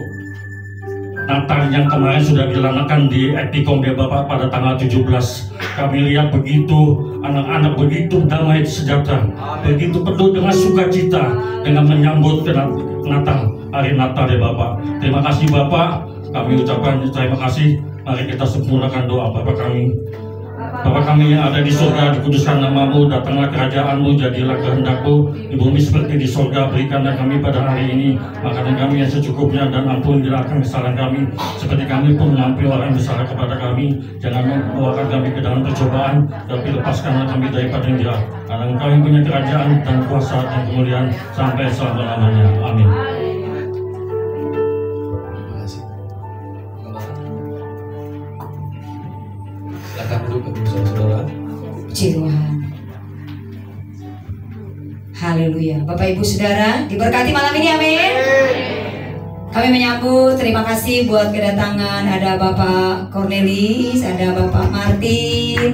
Natal yang kemarin sudah dilaksanakan di Etikom ya Bapak pada tanggal 17. Kami lihat begitu anak-anak begitu damai sejahtera, begitu penuh dengan sukacita dengan menyambut Natal, hari Natal ya Bapak. Terima kasih Bapak, kami ucapkan terima kasih. Mari kita sempurnakan doa Bapak kami. Bapa kami yang ada di surga, dikuduskan nama-Mu, datanglah kerajaan-Mu, jadilah kehendak-Mu di bumi seperti di surga. Berikanlah kami pada hari ini makanan kami yang secukupnya, dan ampunilah akan kesalahan kami seperti kami pun mengampuni orang yang bersalah kepada kami. Jangan membawakan kami ke dalam percobaan, tapi lepaskanlah kami daripada yang jahat. Karena Engkau yang punya kerajaan dan kuasa dan kemuliaan sampai selama-lamanya. Amin. Saudara, puji Tuhan. Haleluya. Bapak Ibu Saudara, diberkati malam ini, amin. Kami menyambut, terima kasih buat kedatangan, ada Bapak Cornelis, ada Bapak Martin,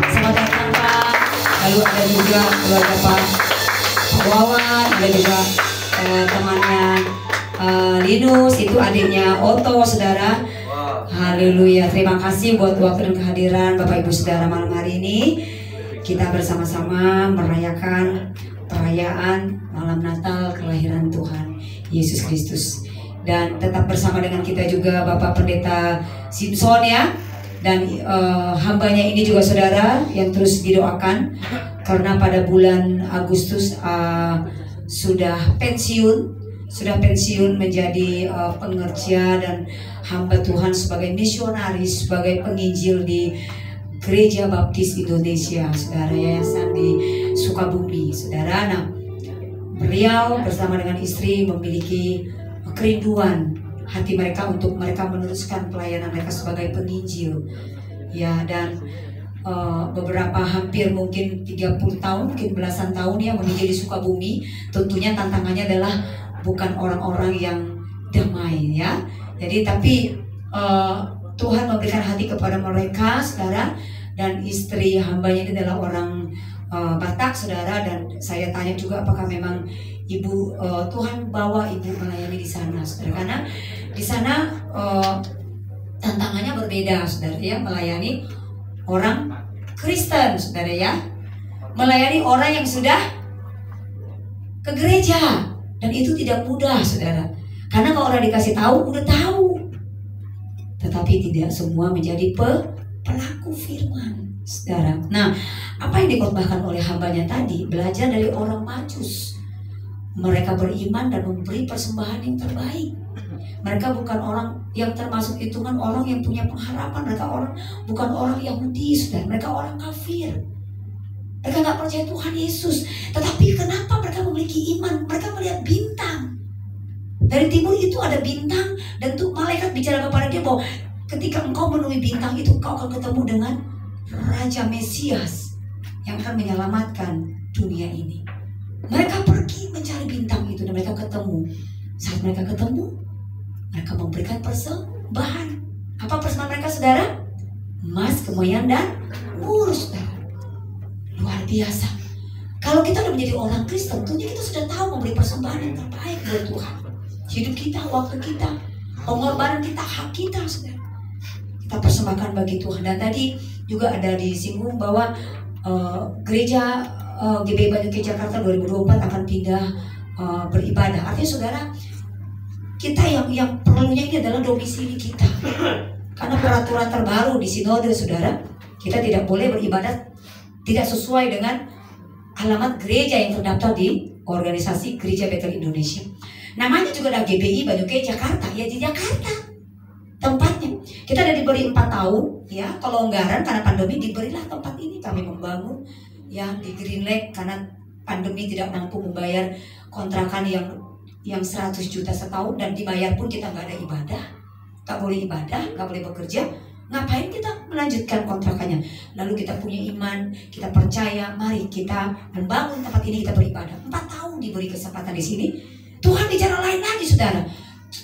selamat datang Pak. Lalu ada juga keluarga Pak Wawan, ada juga temannya Linus, itu adiknya Otto, Saudara. Haleluya, terima kasih buat waktu dan kehadiran Bapak Ibu Saudara malam hari ini. Kita bersama-sama merayakan perayaan malam Natal kelahiran Tuhan Yesus Kristus. Dan tetap bersama dengan kita juga Bapak Pendeta Simpson ya. Dan hambanya ini juga Saudara yang terus didoakan, karena pada bulan Agustus sudah pensiun menjadi pengerja dan hamba Tuhan sebagai misionaris, sebagai penginjil di Gereja Baptis Indonesia, Saudara, yayasan di Sukabumi, Saudara. Nah, beliau bersama dengan istri memiliki kerinduan hati mereka untuk mereka meneruskan pelayanan mereka sebagai penginjil Ya, dan beberapa hampir mungkin 30 tahun, mungkin belasan tahun ya menginjil di Sukabumi. Tentunya tantangannya adalah bukan orang-orang yang damai ya. Jadi tapi Tuhan memberikan hati kepada mereka, saudara. Dan istri hambanya ini adalah orang Batak, saudara. Dan saya tanya juga apakah memang ibu Tuhan bawa ibu melayani di sana, saudara. Karena di sana tantangannya berbeda, saudara ya, melayani orang Kristen, saudara ya, melayani orang yang sudah ke gereja, dan itu tidak mudah, saudara. Karena kalau orang dikasih tahu, udah tahu, tetapi tidak semua menjadi pelaku firman, saudara. Nah, apa yang dikhotbahkan oleh hambanya tadi, belajar dari orang Majus. Mereka beriman dan memberi persembahan yang terbaik. Mereka bukan orang yang termasuk hitungan orang yang punya pengharapan. Mereka bukan orang Yahudi, saudara. Mereka orang kafir. Mereka nggak percaya Tuhan Yesus. Tetapi kenapa mereka memiliki iman? Mereka melihat bintang. Dari timur itu ada bintang, dan tuh malaikat bicara kepada dia bahwa ketika engkau menemui bintang itu, engkau akan ketemu dengan Raja Mesias yang akan menyelamatkan dunia ini. Mereka pergi mencari bintang itu dan mereka ketemu. Saat mereka ketemu, mereka memberikan persembahan. Apa persembahan mereka, saudara? Emas, kemuliaan, dan mur, saudara. Luar biasa. Kalau kita sudah menjadi orang Kristen, tentunya kita sudah tahu memberi persembahan yang terbaik buat Tuhan. Hidup kita, waktu kita, pengorbanan kita, hak kita, saudara. Kita persembahkan bagi Tuhan. Dan tadi juga ada disinggung bahwa gereja GBI Banyuke Jakarta 2024 akan pindah beribadah. Artinya, saudara, kita yang perlunya ini adalah domisili kita. Karena peraturan terbaru di sinode, saudara, kita tidak boleh beribadah tidak sesuai dengan alamat gereja yang terdaftar di organisasi Gereja Betel Indonesia. Namanya juga ada GBI Banyuke Jakarta, ya di Jakarta tempatnya. Kita ada diberi 4 tahun ya kelonggaran karena pandemi, diberilah tempat ini kami membangun ya di Green Lake karena pandemi tidak mampu membayar kontrakan yang 100 juta setahun, dan dibayar pun kita nggak ada ibadah, nggak boleh ibadah, nggak boleh bekerja. Ngapain kita melanjutkan kontrakannya? Lalu kita punya iman, kita percaya, mari kita membangun tempat ini, kita beribadah. 4 tahun diberi kesempatan di sini. Tuhan bicara lain lagi, saudara.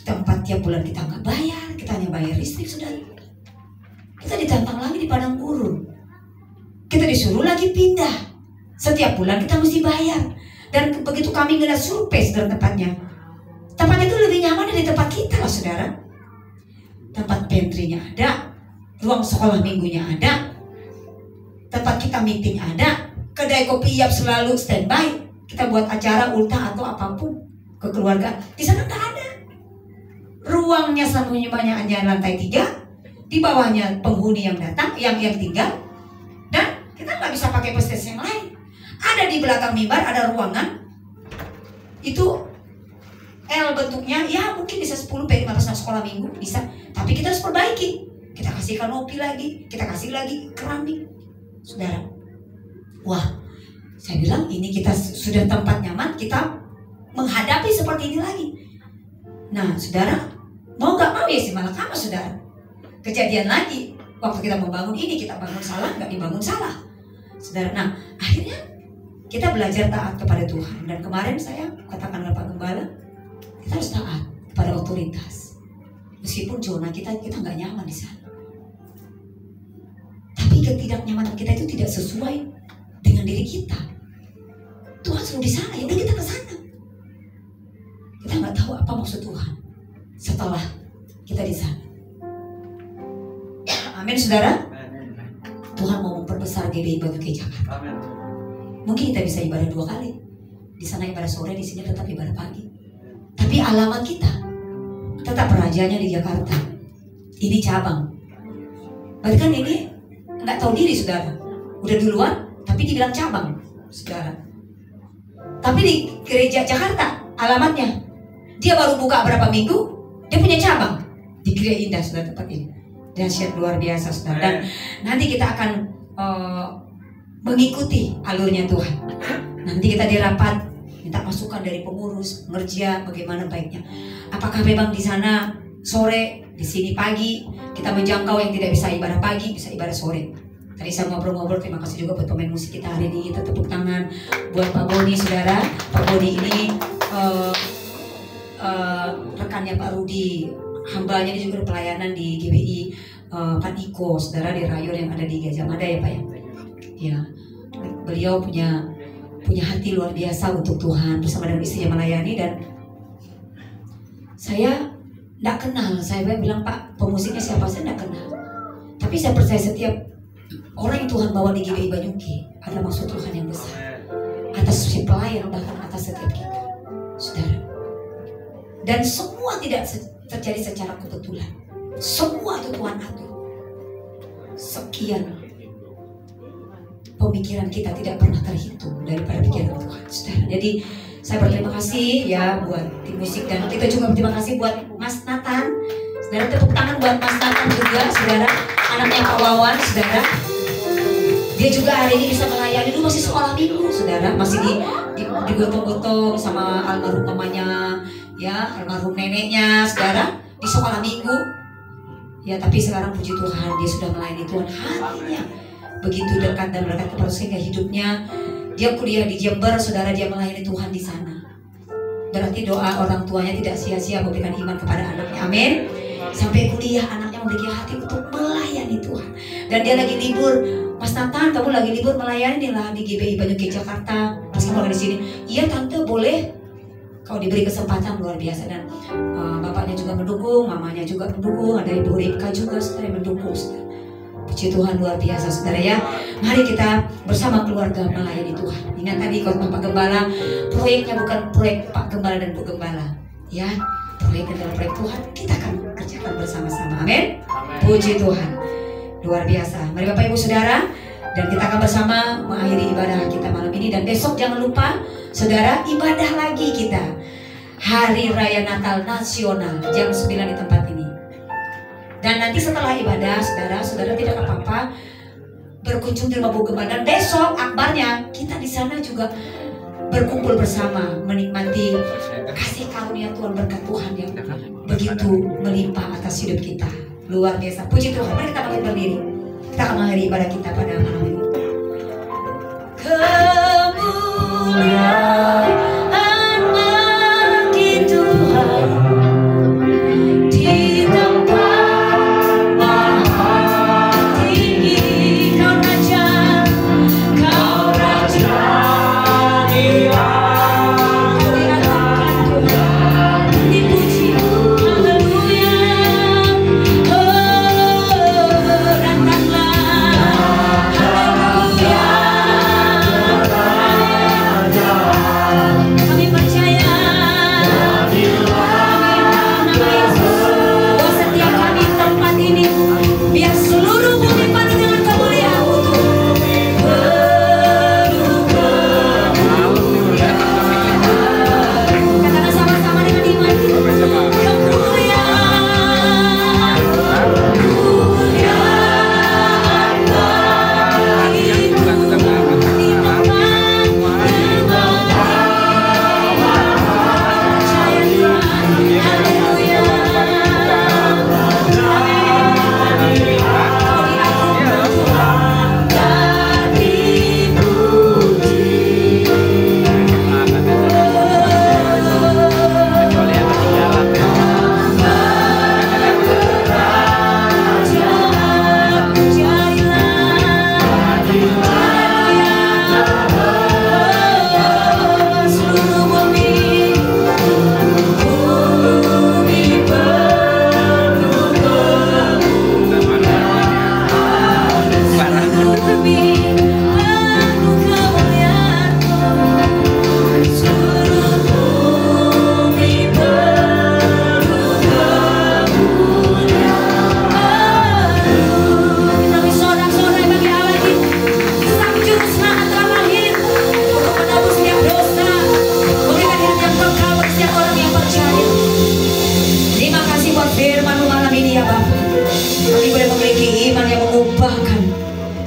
Tempat tiap bulan kita nggak bayar, kita hanya bayar listrik, saudara. Kita ditantang lagi di padang gurun. Kita disuruh lagi pindah. Setiap bulan kita mesti bayar. Dan begitu kami ngeliat survei, saudara, tempatnya itu lebih nyaman dari tempat kita lah, saudara. Tempat pantry-nya ada, ruang sekolah minggunya ada, tempat kita meeting ada, kedai kopi Yap selalu standby. Kita buat acara ultah atau apapun kekeluargaan, di sana nggak ada. Ruangnya semuanya hanya lantai 3, di bawahnya penghuni yang datang, yang tinggal, dan kita nggak bisa pakai fasilitas yang lain. Ada di belakang mimbar ada ruangan, itu L bentuknya, ya mungkin bisa 10-15 sekolah minggu bisa, tapi kita harus perbaiki. Kita kasih kanopi lagi, kita kasih lagi keramik, saudara. Wah, saya bilang ini kita sudah tempat nyaman, kita menghadapi seperti ini lagi. Nah, saudara, mau gak mau ya sih malah kamu, saudara. Kejadian lagi, waktu kita membangun ini, kita bangun salah, gak dibangun salah, saudara. Nah, akhirnya kita belajar taat kepada Tuhan. Dan kemarin saya katakan kepada Pak Gembala, kita harus taat kepada otoritas. Meskipun zona kita gak nyaman di sana. Tapi ketidaknyamanan kita itu tidak sesuai dengan diri kita. Tuhan suruh di sana, ya udah kita ke sana. Kita nggak tahu apa maksud Tuhan setelah kita di sana. Amin, saudara. Tuhan mau memperbesar GBI Banyuke Jakarta. Mungkin kita bisa ibadah 2 kali. Di sana ibadah sore, di sini tetap ibadah pagi. Tapi alamat kita tetap rajanya di Jakarta. Ini cabang. Berarti kan ini nggak tahu diri, saudara. Udah duluan, tapi dibilang cabang, saudara. Tapi di gereja Jakarta alamatnya, dia baru buka berapa minggu, dia punya cabang di Gereja Indah, saudara, tempat ini. Dahsyat luar biasa, saudara. Dan nanti kita akan mengikuti alurnya Tuhan. Nanti kita dirapat, minta masukan dari pengurus, pengerja, bagaimana baiknya. Apakah memang di sana sore, di sini pagi. Kita menjangkau yang tidak bisa ibadah pagi, bisa ibadah sore. Tadi saya ngobrol-ngobrol, terima kasih juga buat pemain musik kita hari ini. Kita tepuk tangan buat Pak Boni, saudara. Pak Boni ini rekannya Pak Rudi, hambanya dia juga pelayanan di GBI Pak Iko, saudara, di rayon yang ada di Gajah Mada ya Pak ya. Ya, beliau punya hati luar biasa untuk Tuhan, bersama dengan istrinya melayani. Dan saya tidak kenal, saya bilang Pak pemusiknya siapa, saya tidak kenal. Tapi saya percaya setiap orang yang Tuhan bawa di GBI Banyuki ada maksud Tuhan yang besar atas si pelayan, bahkan atas setiap kita, saudara. Dan semua tidak terjadi secara kebetulan, semua itu Tuhan atur. Sekian pemikiran kita tidak pernah terhitung daripada pikiran Tuhan, saudara. Jadi saya berterima kasih ya buat tim musik, dan kita juga berterima kasih buat Mas Nathan, saudara. Tepuk tangan buat Mas Nathan juga, saudara, anaknya Pak Wawan, saudara. Dia juga hari ini bisa melayani. Dulu masih sekolah minggu, saudara, masih digotong-gotong sama almarhum mamanya, ya, almarhum neneknya, saudara, di sekolah minggu. Ya, tapi sekarang puji Tuhan dia sudah melayani Tuhan, hatinya begitu dekat dan berkat kepada, sehingga hidupnya dia kuliah di Jember, saudara, dia melayani Tuhan di sana. Berarti doa orang tuanya tidak sia-sia memberikan iman kepada anaknya. Amin. Sampai kuliah anaknya memiliki hati untuk melayani Tuhan. Dan dia lagi libur. Mas Nathan, kamu lagi libur melayani lah di GBI Banyuki Jakarta. Pas kamu di sini, iya tante boleh. Kau diberi kesempatan luar biasa, dan bapaknya juga mendukung, mamanya juga mendukung, ada Ibu Ripka juga, saudara, mendukung, saudara. Puji Tuhan luar biasa, saudara ya. Mari kita bersama keluarga melayani Tuhan. Ingat tadi kalau Pak Gembala, proyeknya bukan proyek Pak Gembala dan Bu Gembala, ya. Proyek adalah proyek Tuhan, kita akan kerjakan bersama-sama. Amin. Puji Tuhan. Luar biasa. Mari Bapak Ibu Saudara, dan kita akan bersama mengakhiri ibadah kita malam ini. Dan besok jangan lupa, saudara, ibadah lagi kita. Hari Raya Natal Nasional jam 9 di tempat ini. Dan nanti setelah ibadah, saudara tidak apa-apa berkunjung di rumah Bu Gembala. Dan besok akbarnya kita di sana juga berkumpul bersama, menikmati kasih karunia Tuhan, berkat Tuhan yang begitu melimpah atas hidup kita. Luar biasa. Puji Tuhan. Mari kita bangkit berdiri. Kita akan mengakhiri ibadah kita pada malam ini. Kemuliaan bagi Tuhan di tempat maha tinggi. Kau Raja di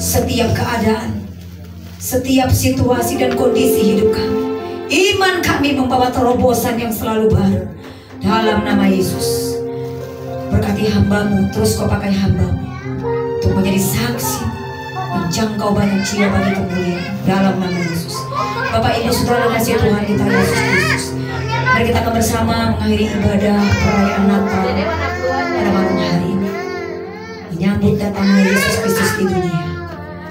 setiap keadaan, setiap situasi dan kondisi hidup kami. Iman kami membawa terobosan yang selalu baru dalam nama Yesus. Berkati hamba-Mu, terus Kau pakai hamba-Mu untuk menjadi saksi, menjangkau banyak jiwa bagi kemuliaan dalam nama Yesus. Bapak Ibu Saudara kasih Tuhan kita Yesus Kristus, mari kita akan bersama mengakhiri ibadah perayaan Natal pada malam hari ini, menyambut datangnya Yesus Kristus di dunia.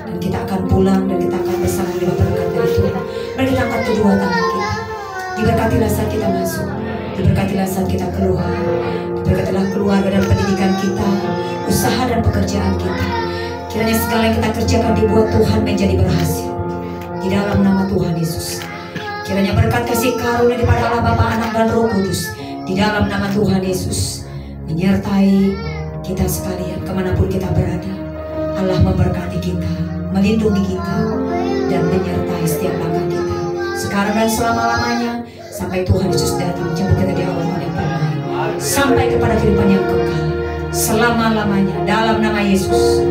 Dan kita akan pulang dan kita akan bersama di berkat dari Tuhan. Mari kita angkat kedua tangan kita. Diberkatilah saat kita masuk, diberkatilah saat kita keluar, diberkatilah keluarga dan pendidikan kita, usaha dan pekerjaan kita. Kiranya segala yang kita kerjakan dibuat Tuhan menjadi berhasil di dalam nama Tuhan Yesus. Kiranya berkat kasih karunia daripada Allah Bapa, Anak dan Roh Kudus di dalam nama Tuhan Yesus menyertai kita sekalian kemanapun kita berada. Allah memberkati kita, melindungi kita, dan menyertai setiap langkah kita sekarang dan selama-lamanya sampai Tuhan Yesus datang jemput kita di awan yang damai sampai kepada kehidupan yang kekal selama-lamanya. Dalam nama Yesus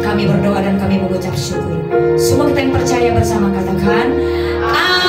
kami berdoa dan kami mengucap syukur. Semua kita yang percaya bersama katakan amin.